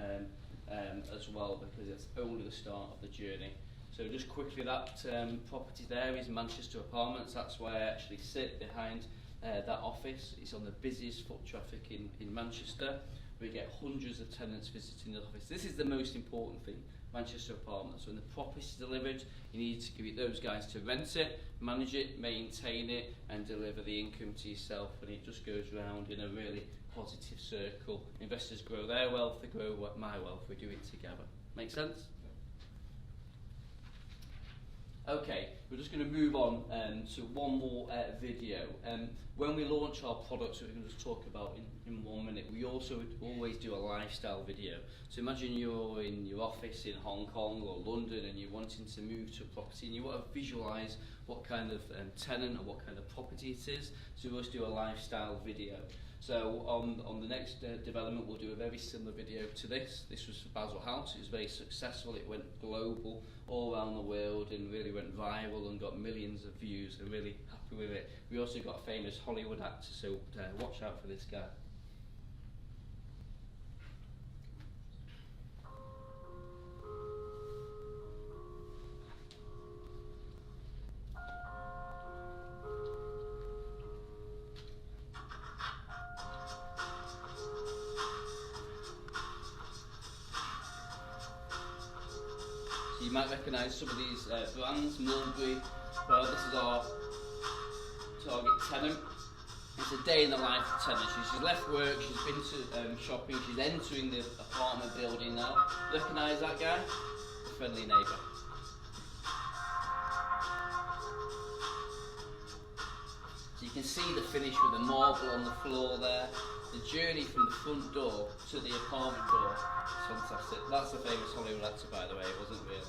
as well, because it's only the start of the journey. So just quickly, that property there is Manchester Apartments. That's where I actually sit behind that office. It's on the busiest foot traffic in Manchester. We get hundreds of tenants visiting the office. This is the most important thing, Manchester Apartments. When the property is delivered, you need to give those guys to rent it, manage it, maintain it, and deliver the income to yourself. And it just goes round in a really positive circle. Investors grow their wealth, they grow my wealth. We do it together. Make sense? Okay, we're just going to move on to one more video. When we launch our products, we're going to just talk about in 1 minute, we also always do a lifestyle video. So imagine you're in your office in Hong Kong or London and you're wanting to move to a property and you want to visualise what kind of tenant or what kind of property it is. So we always do a lifestyle video. So on the next development, we'll do a very similar video to this. This was for Basil House. It was very successful. It went global, all around the world, and really went viral and got millions of views. I'm really happy with it. We also got a famous Hollywood actor, so watch out for this guy. You might recognise some of these brands, Mulberry. Well, this is our target tenant. It's a day in the life of tenant. She's left work, she's been to shopping, she's entering the apartment building now. Recognise that guy? A friendly neighbour. So you can see the finish with the marble on the floor there. The journey from the front door to the apartment door is fantastic. That's a famous Hollywood actor, by the way, it wasn't real.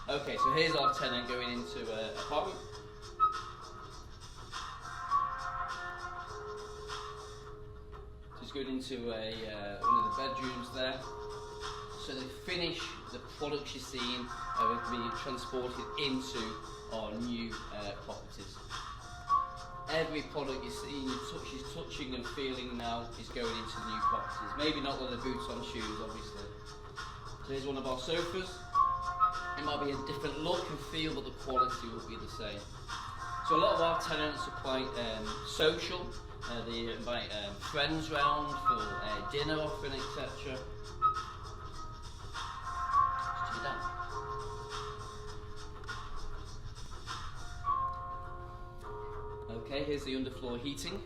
Okay, so here's our tenant going into an apartment. She's going into one of the bedrooms there. So the finish, the products you're seeing are being transported into our new properties. Every product you're seeing, she's touching and feeling now is going into new properties. Maybe not with the boots on shoes, obviously. So here's one of our sofas. It might be a different look and feel, but the quality will be the same. So a lot of our tenants are quite social. They invite friends round for dinner often, etc. Okay, here's the underfloor heating.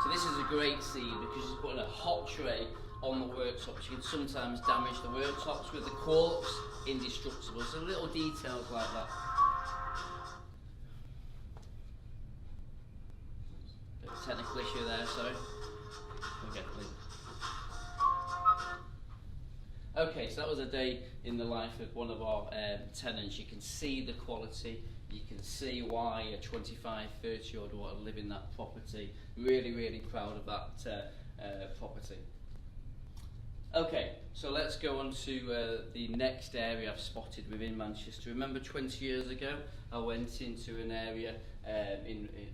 So this is a great scene because she's putting a hot tray on the worktops. You can sometimes damage the worktops with the quartz, indestructible. So little details like that. Bit of technical issue there, sorry. Okay, okay, so that was a day in the life of one of our tenants. You can see the quality, you can see why a 25, 30 odd want to live in that property. Really, really proud of that property. Okay, so let's go on to the next area I've spotted within Manchester. Remember 20 years ago, I went into an area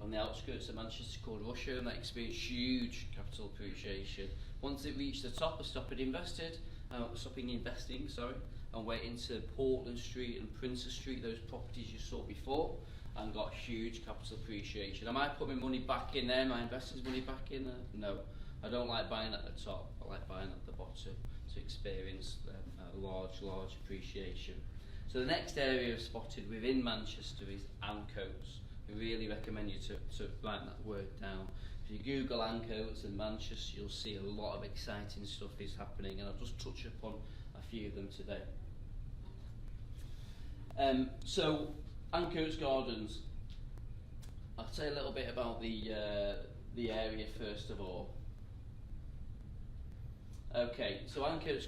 on the outskirts of Manchester called Russia, and that experienced huge capital appreciation. Once it reached the top, I stopped investing, and went into Portland Street and Princes Street, those properties you saw before, and got huge capital appreciation. Am I putting my money back in there, my investors' money back in there? No. I don't like buying at the top, I like buying at the bottom to experience large appreciation. So the next area I've spotted within Manchester is Ancoats. I really recommend you to write that word down. If you Google Ancoats in Manchester, you'll see a lot of exciting stuff is happening, and I'll just touch upon a few of them today. So Ancoats Gardens, I'll say a little bit about the area first of all. Okay, so Ancoats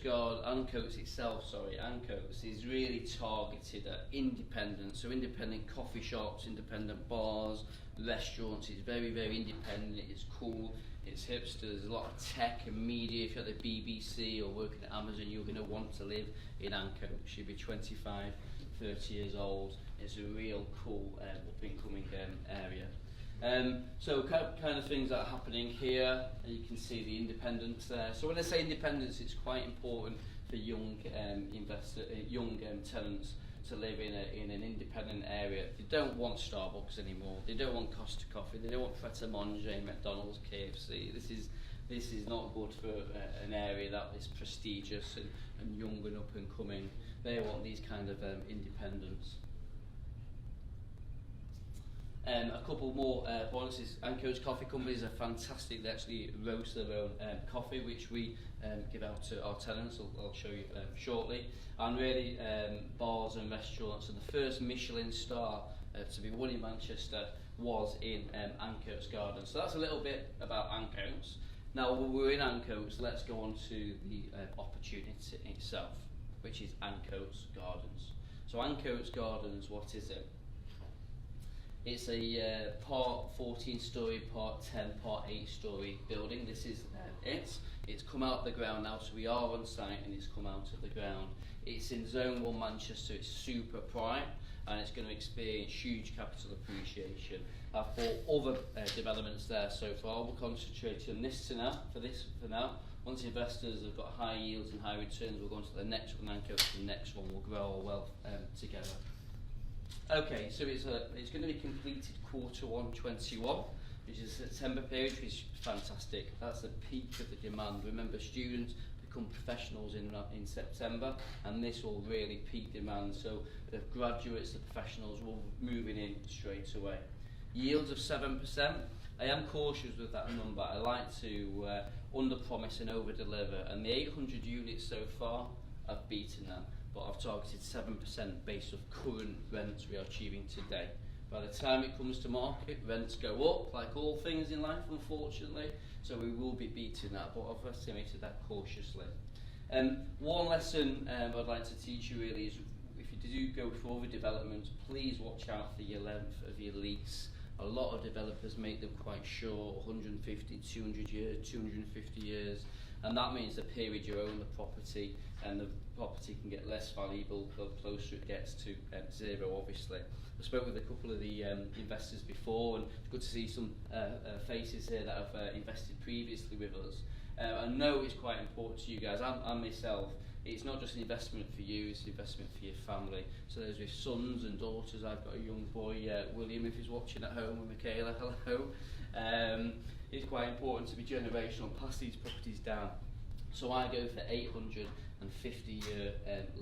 is really targeted at independent, so independent coffee shops, independent bars, restaurants. It's very, very independent, it's cool, it's hipster, there's a lot of tech and media. If you're at the BBC or working at Amazon, you're going to want to live in Ancoats. You'll be 25, 30 years old. It's a real cool up-and-coming area. So kind of things that are happening here, you can see the independence there. So when I say independence, it's quite important for young tenants to live in an independent area. They don't want Starbucks anymore. They don't want Costa Coffee. They don't want Pret a Manger, McDonald's, KFC. This is not good for an area that is prestigious and young and up and coming. They want these kind of independence. A couple more points is Ancoats Coffee Company is a fantastic, they actually roast their own coffee, which we give out to our tenants. I'll show you shortly. And really bars and restaurants, and the first Michelin star to be won in Manchester was in Ancoats Gardens. So that's a little bit about Ancoats. Now we're in Ancoats, let's go on to the opportunity itself, which is Ancoats Gardens. So Ancoats Gardens, what is it? It's a part 14 storey, part 10, part 8 storey building. This is it. It's come out of the ground now, so we are on site and it's come out of the ground. It's in Zone 1 Manchester, it's super prime and it's going to experience huge capital appreciation. I've bought other developments there so far. We're concentrating on this for now. Once investors have got high yields and high returns, we'll go on to the next one, Ancoats, the next one. We'll grow our wealth together. Okay, so it's going to be completed Q1 21, which is a September period, which is fantastic. That's the peak of the demand. Remember, students become professionals in September, and this will really peak demand. So the graduates, the professionals, will be moving in straight away. Yields of 7%. I am cautious with that number. I like to under-promise and over-deliver, and the 800 units so far, I've beaten them. But I've targeted 7% based off current rents we are achieving today. By the time it comes to market, rents go up, like all things in life, unfortunately, so we will be beating that, but I've estimated that cautiously. One lesson I'd like to teach you really is, if you do go for other developments, please watch out for your length of your lease. A lot of developers make them quite short, 150, 200 years, 250 years, and that means the period you own the property and the property can get less valuable the closer it gets to zero, obviously. I spoke with a couple of the investors before, and it's good to see some faces here that have invested previously with us. I know it's quite important to you guys and myself. It's not just an investment for you, it's an investment for your family. So there's with sons and daughters. I've got a young boy, William, if he's watching at home, with Michaela, hello. It's quite important to be generational, pass these properties down. So I go for 850-year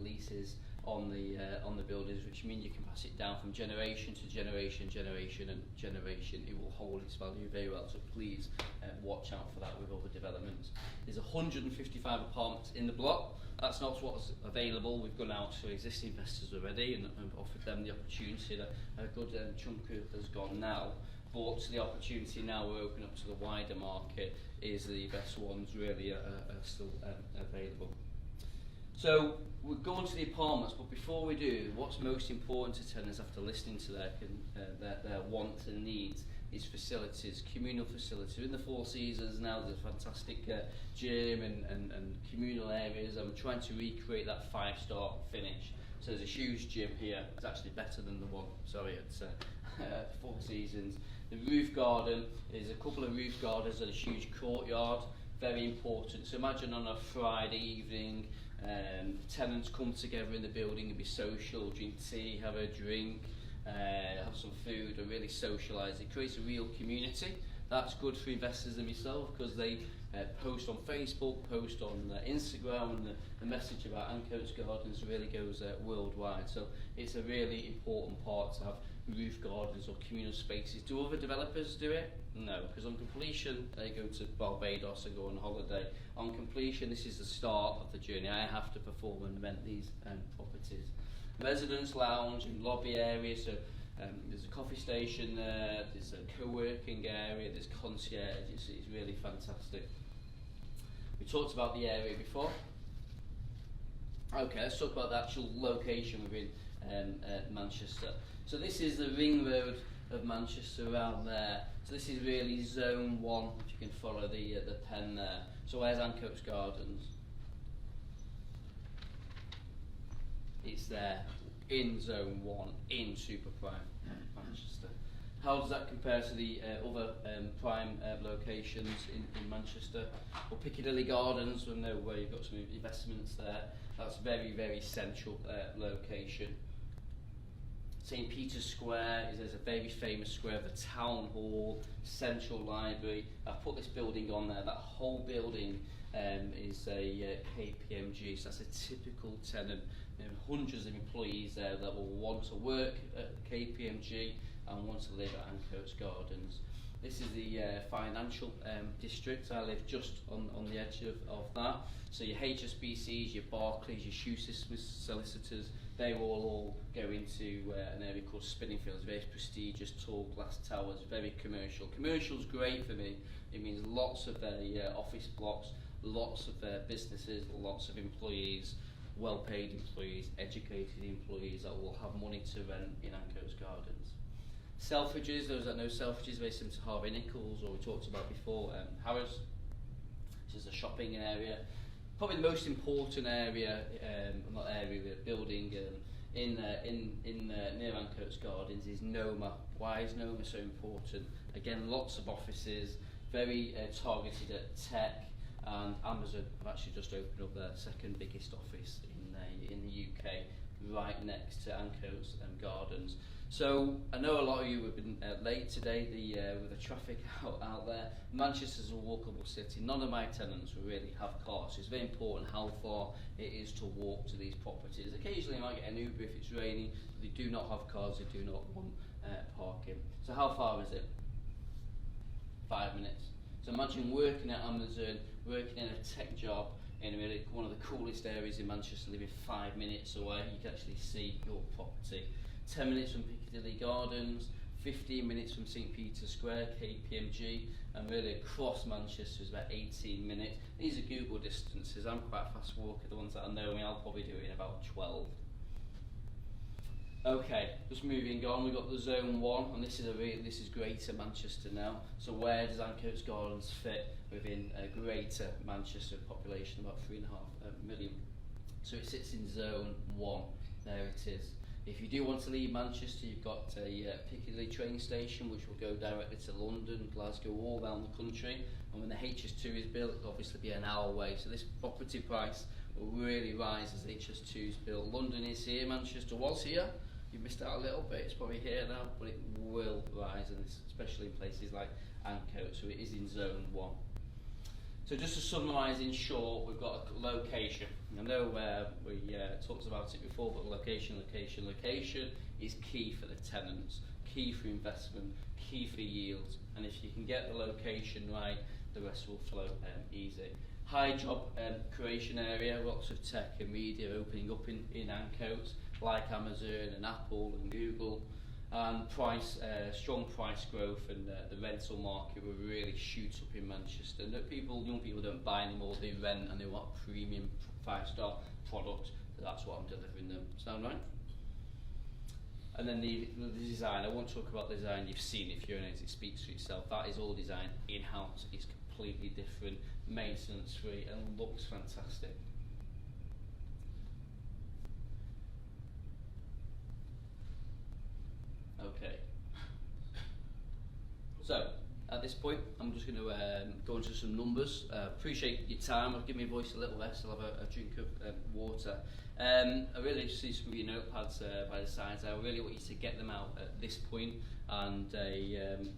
leases on the buildings, which means you can pass it down from generation to generation, and generation. It will hold its value very well, so please watch out for that with other developments. There's 155 apartments in the block. That's not what's available. We've gone out to existing investors already and offered them the opportunity. A good chunk has gone now. But the opportunity now we're opening up to the wider market is the best ones really are still available. So we'll go on to the apartments, but before we do, what's most important to tenants after listening to their wants and needs is facilities, communal facilities. In the Four Seasons now there's a fantastic gym and communal areas. I'm trying to recreate that 5-star finish. So there's a huge gym here. It's actually better than the one, at Four Seasons. The roof garden is a couple of roof gardens and a huge courtyard, very important. So imagine on a Friday evening, tenants come together in the building and be social, drink tea, have a drink, have some food and really socialise. It creates a real community. That's good for investors and myself because they post on Facebook, post on Instagram, and the message about Ancoats Gardens really goes worldwide. So it's a really important part to have roof gardens or communal spaces. Do other developers do it? No, because on completion they go to Barbados and go on holiday. On completion, this is the start of the journey. I have to perform and rent these properties. Residence lounge and lobby area, so there's a coffee station there, there's a co-working area, there's concierge. It's really fantastic. We talked about the area before. Okay, let's talk about the actual location within Manchester. So this is the ring road of Manchester around there. So this is really Zone 1, if you can follow the pen there. So where's Ancoats Gardens? It's there, in Zone 1, in super prime Manchester. How does that compare to the other prime locations in Manchester? Well, Piccadilly Gardens, we know where you've got some investments there. That's very, very central location. St Peter's Square is a very famous square, the town hall, central library. I've put this building on there. That whole building is a KPMG, so that's a typical tenant. There are hundreds of employees there that will want to work at KPMG. and want to live at Ancoats Gardens. This is the financial district. I live just on the edge of that. So your HSBCs, your Barclays, your shoe solicitors, they will all go into an area called Spinningfields, very prestigious, tall glass towers, very commercial. Commercial's great for me. It means lots of office blocks, lots of businesses, lots of employees, well-paid employees, educated employees that will have money to rent in Ancoats Gardens. Selfridges, those that know Selfridges, very similar to Harvey Nichols, or we talked about before, Harrods, which is a shopping area. Probably the most important area, not area, but building in near Ancoats Gardens is Noma. Why is Noma so important? Again, lots of offices, very targeted at tech, and Amazon have actually just opened up their second biggest office in the UK, right next to Ancoats Gardens. So I know a lot of you have been late today with the traffic out there. Manchester's a walkable city. None of my tenants will really have cars, so it's very important how far it is to walk to these properties. Occasionally you might get an Uber if it's raining, but they do not have cars, they do not want parking. So how far is it? 5 minutes. So imagine working at Amazon, working in a tech job in really one of the coolest areas in Manchester, living 5 minutes away. You can actually see your property. 10 minutes from Piccadilly Gardens, 15 minutes from St Peter's Square, KPMG, and really across Manchester is about 18 minutes. These are Google distances. I'm quite a fast walker. The ones that I know me, I'll probably do it in about 12. Okay, just moving on. We've got the Zone 1, and this is Greater Manchester now. So where does Ancoats Gardens fit within a Greater Manchester population, about 3.5 million? So it sits in Zone 1. There it is. If you do want to leave Manchester, you've got a Piccadilly train station which will go directly to London, Glasgow, all around the country. And when the HS2 is built, it'll obviously be an hour away. So this property price will really rise as HS2 is built. London is here, Manchester was here. You missed out a little bit, it's probably here now, but it will rise, and especially in places like Ancoats, so it is in Zone 1. So just to summarise in short, we've got a location. I know we talked about it before, but location is key for the tenants, key for investment, key for yields, and if you can get the location right, the rest will flow easy. High job creation area, lots of tech and media opening up in Ancoats, like Amazon and Apple and Google, and strong price growth, and the rental market will really shoot up in Manchester. And young people don't buy anymore, they rent, and they want a premium 5-star product. So that's what I'm delivering them. Sound right? And then the design, I won't talk about the design, you've seen it, if you're in it, it speaks for itself. That is all designed in-house, it's completely different, maintenance free, and looks fantastic. Okay. So, at this point, I'm just going to go into some numbers. Appreciate your time. I'll give my voice a little rest. I'll have a drink of water. I really see some of your notepads by the sides. I really want you to get them out at this point and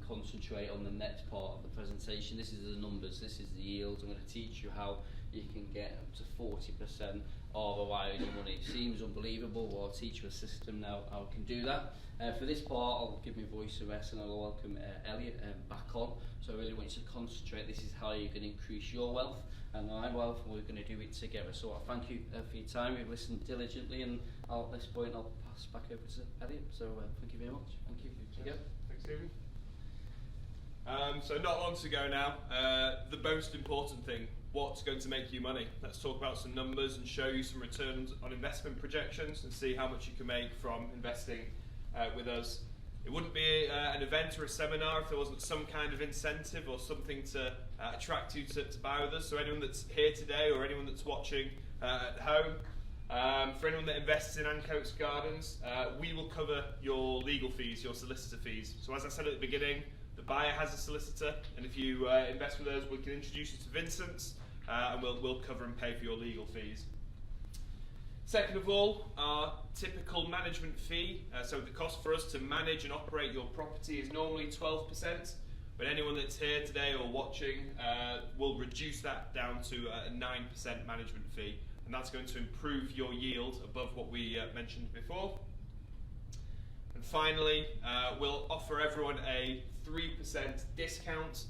concentrate on the next part of the presentation. This is the numbers. This is the yields. I'm going to teach you how you can get up to 40% ROI on your money. It seems unbelievable. Well, I'll teach you a system now how I can do that. For this part, I'll give my voice a rest and I'll welcome Elliot back on. So I really want you to concentrate. This is how you can increase your wealth and my wealth, and we're going to do it together. So I thank you for your time. You've listened diligently, and at this point, I'll pass back over to Elliot. So thank you very much. Thank you. Thanks, Stephen. So not long to go now. The most important thing, what's going to make you money? Let's talk about some numbers and show you some returns on investment projections and see how much you can make from investing with us. It wouldn't be an event or a seminar if there wasn't some kind of incentive or something to attract you to buy with us. So anyone that's here today or anyone that's watching at home, for anyone that invests in Ancoats Gardens, we will cover your legal fees, your solicitor fees. So as I said at the beginning, the buyer has a solicitor, and if you invest with us, we can introduce you to Vincent's, and we'll cover and pay for your legal fees. Second of all, our typical management fee. So the cost for us to manage and operate your property is normally 12%, but anyone that's here today or watching will reduce that down to a 9% management fee, and that's going to improve your yield above what we mentioned before. And finally, we'll offer everyone a 3% discount,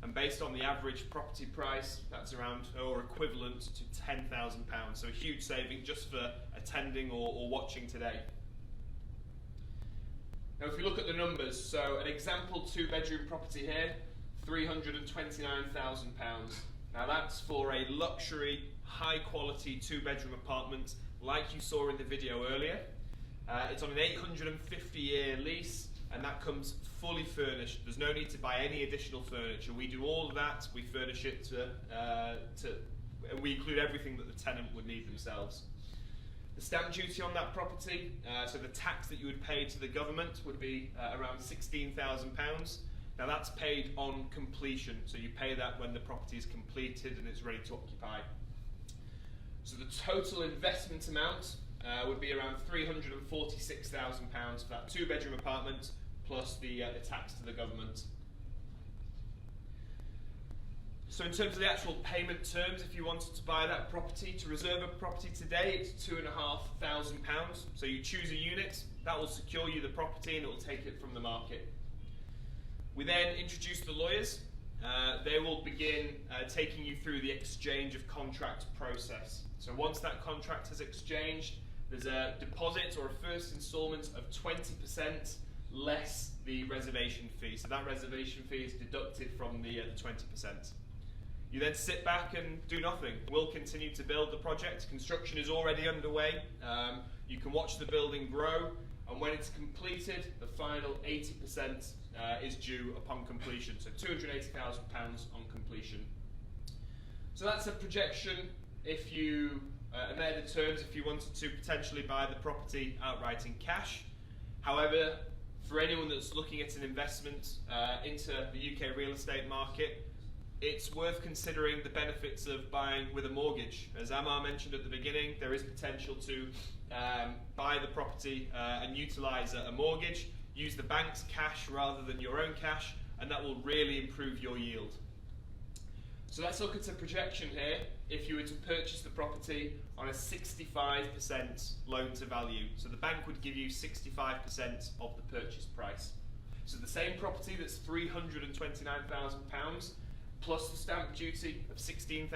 and based on the average property price, that's around or equivalent to £10,000. So a huge saving just for attending or watching today. Now if you look at the numbers, so an example 2-bedroom property here, £329,000. Now that's for a luxury, high quality 2-bedroom apartment like you saw in the video earlier. It's on an 850-year lease, and that comes fully furnished. There's no need to buy any additional furniture. We do all of that. We furnish it we include everything that the tenant would need themselves. The stamp duty on that property, so the tax that you would pay to the government would be around £16,000. Now that's paid on completion, so you pay that when the property is completed and it's ready to occupy. So the total investment amount would be around £346,000 for that 2-bedroom apartment, plus the tax to the government. So in terms of the actual payment terms, if you wanted to buy that property, to reserve a property today, it's £2,500. So you choose a unit, that will secure you the property and it will take it from the market. We then introduce the lawyers. They will begin taking you through the exchange of contract process. So once that contract has exchanged, there's a deposit or a first instalment of 20% less the reservation fee. So that reservation fee is deducted from the 20%. You then sit back and do nothing. We'll continue to build the project. Construction is already underway. You can watch the building grow, and when it's completed, the final 80% is due upon completion. So £280,000 on completion. So that's a projection if you, and they're the terms if you wanted to potentially buy the property outright in cash. However, for anyone that's looking at an investment into the UK real estate market, it's worth considering the benefits of buying with a mortgage. As Amar mentioned at the beginning, there is potential to buy the property and utilise a mortgage, use the bank's cash rather than your own cash, and that will really improve your yield. So let's look at a projection here. If you were to purchase the property on a 65% loan to value, so the bank would give you 65% of the purchase price. So the same property that's £329,000 plus the stamp duty of £16,000.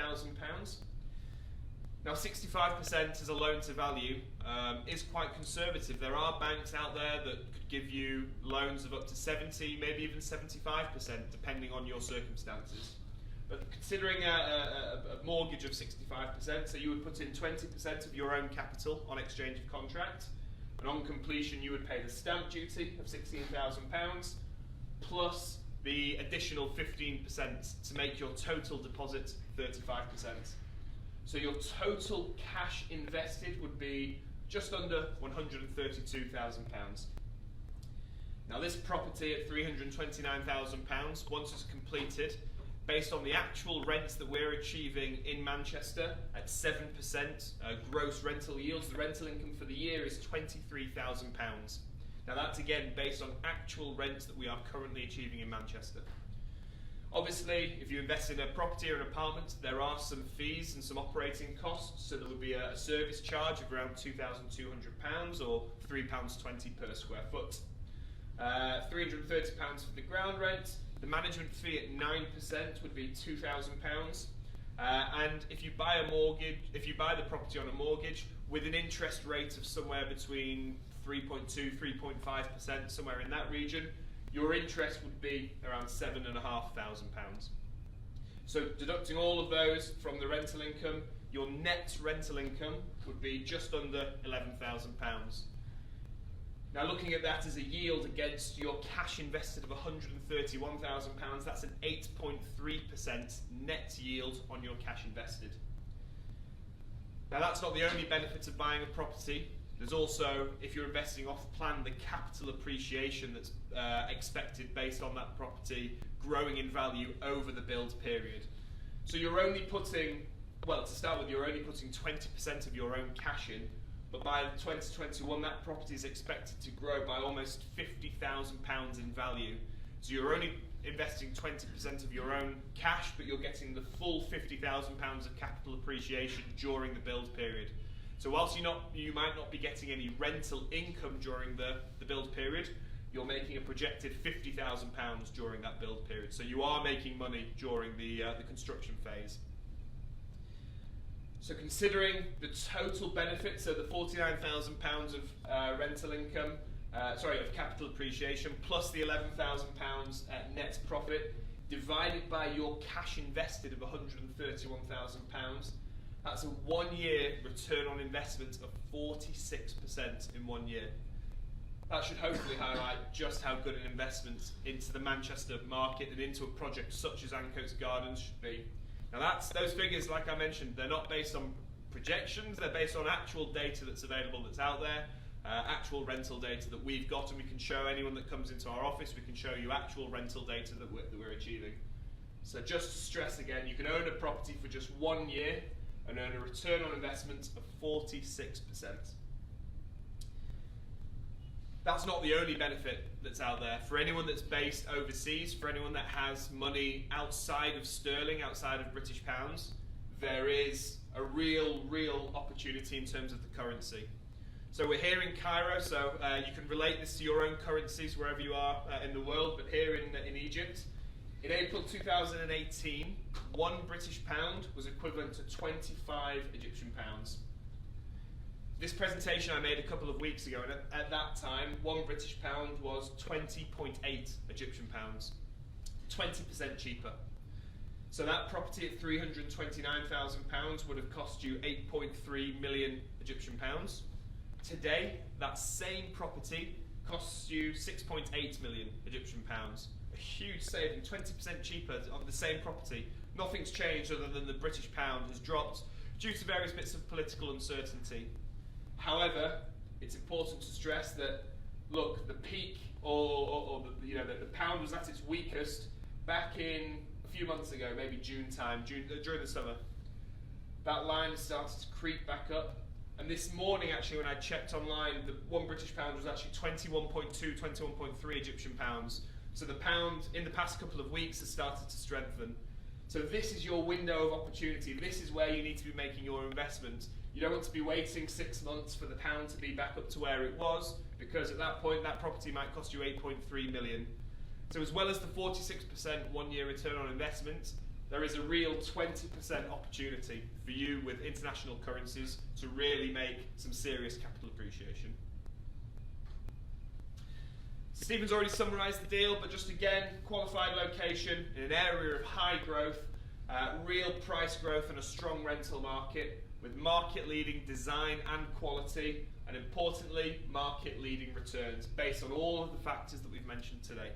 Now 65% as a loan to value is quite conservative. There are banks out there that could give you loans of up to 70, maybe even 75%, depending on your circumstances. But considering a mortgage of 65%, so you would put in 20% of your own capital on exchange of contract, and on completion you would pay the stamp duty of £16,000 plus the additional 15% to make your total deposit 35%. So your total cash invested would be just under £132,000. Now this property at £329,000, once it's completed, based on the actual rents that we're achieving in Manchester at 7% gross rental yields, the rental income for the year is £23,000. Now that's again based on actual rents that we are currently achieving in Manchester. Obviously, if you invest in a property or an apartment, there are some fees and some operating costs. So there would be a service charge of around £2,200 or £3.20 per square foot. £330 for the ground rent. The management fee at 9% would be £2,000. And if you buy the property on a mortgage with an interest rate of somewhere between 3.2, 3.5%, somewhere in that region, your interest would be around £7,500. So deducting all of those from the rental income, your net rental income would be just under £11,000. Now looking at that as a yield against your cash invested of £131,000, that's an 8.3% net yield on your cash invested. Now that's not the only benefit of buying a property. There's also, if you're investing off plan, the capital appreciation that's expected based on that property growing in value over the build period. So you're only putting, well, to start with, you're only putting 20% of your own cash in, but by 2021 that property is expected to grow by almost £50,000 in value. So you're only investing 20% of your own cash, but you're getting the full £50,000 of capital appreciation during the build period. So whilst you might not be getting any rental income during the build period, you're making a projected £50,000 during that build period. So you are making money during the construction phase. So considering the total benefit, so the £49,000 of rental income, of capital appreciation, plus the £11,000 net profit, divided by your cash invested of £131,000, that's a 1 year return on investment of 46% in 1 year. That should hopefully highlight just how good an investment into the Manchester market and into a project such as Ancoats Gardens should be. Now those figures, like I mentioned, they're not based on projections, they're based on actual data that's available, that's out there, actual rental data that we've got, and we can show anyone that comes into our office, we can show you actual rental data that we're achieving. So just to stress again, you can own a property for just 1 year and earn a return on investment of 46%. That's not the only benefit that's out there. For anyone that's based overseas, for anyone that has money outside of sterling, outside of British pounds, there is a real opportunity in terms of the currency. So we're here in Cairo, so you can relate this to your own currencies wherever you are in the world, but here in Egypt, in April 2018, one British pound was equivalent to 25 Egyptian pounds. This presentation I made a couple of weeks ago, and at that time, one British pound was 20.8 Egyptian pounds, 20% cheaper. So that property at £329,000 would have cost you 8.3 million Egyptian pounds. Today, that same property costs you 6.8 million Egyptian pounds. A huge saving, 20% cheaper on the same property. Nothing's changed other than the British pound has dropped due to various bits of political uncertainty. However, it's important to stress that, look, the peak the pound was at its weakest back in a few months ago, maybe June time, during the summer. That line started to creep back up. And this morning, actually, when I checked online, the one British pound was actually 21.2, 21.3 Egyptian pounds. So the pound, in the past couple of weeks, has started to strengthen. So this is your window of opportunity. This is where you need to be making your investment. You don't want to be waiting 6 months for the pound to be back up to where it was, because at that point, that property might cost you 8.3 million. So as well as the 46% 1 year return on investment, there is a real 20% opportunity for you with international currencies to really make some serious capital appreciation. Stephen's already summarised the deal, but just again, qualified location in an area of high growth, real price growth and a strong rental market with market-leading design and quality, and importantly, market-leading returns based on all of the factors that we've mentioned today.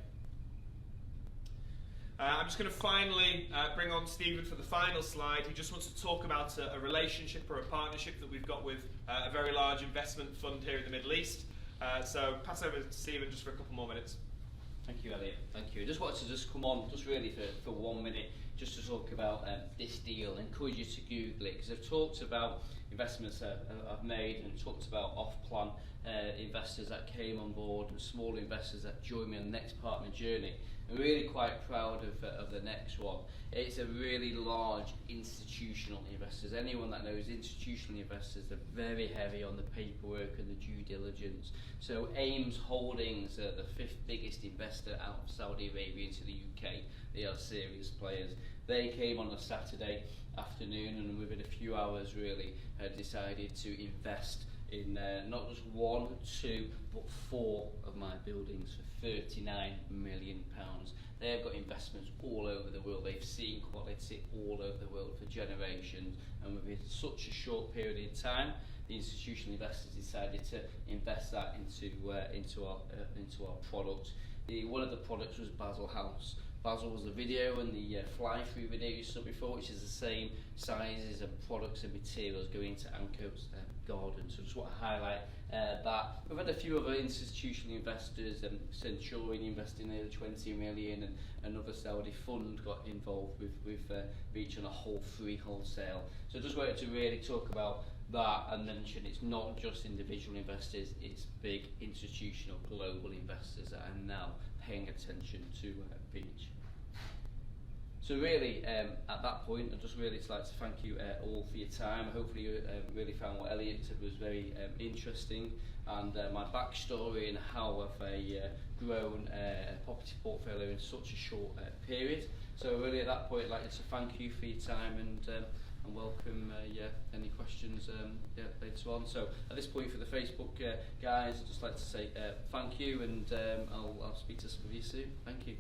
I'm just going to finally bring on Stephen for the final slide. He just wants to talk about a relationship or a partnership that we've got with a very large investment fund here in the Middle East. So pass over to Stephen just for a couple more minutes. Thank you, Elliot. Thank you. I just wanted to come on just really for 1 minute just to talk about this deal. I encourage you to Google it, because I've talked about investments that I've made and talked about off-plan investors that came on board and smaller investors that joined me on the next part of my journey. I'm really quite proud of the next one. It's a really large institutional investors. Anyone that knows institutional investors, they're very heavy on the paperwork and the due diligence. So Ames Holdings are the 5th biggest investor out of Saudi Arabia into the UK. They are serious players. They came on a Saturday afternoon and within a few hours really decided to invest in not just 1, 2, but 4 of my buildings for £39 million. They've got investments all over the world. They've seen quality all over the world for generations, and within such a short period of time, the institutional investors decided to invest that into our product. One of the products was Basel House. Basel was the video and the fly-through video you saw before, which is the same sizes and products and materials going into Ancoats Gardens. So just want to highlight that. We've had a few other institutional investors, Centurion investing nearly 20 million, and another Saudi fund got involved with each on a whole freehold sale. So just wanted to really talk about that and mention it's not just individual investors, it's big institutional global investors that are now paying attention to Beach. So really, at that point, I'd just really like to thank you all for your time. Hopefully you really found what Elliot said was very interesting, and my backstory and how I've grown a property portfolio in such a short period. So really at that point I'd like to thank you for your time and welcome any questions later on. So at this point for the Facebook guys, I'd just like to say thank you, and I'll speak to some of you soon. Thank you.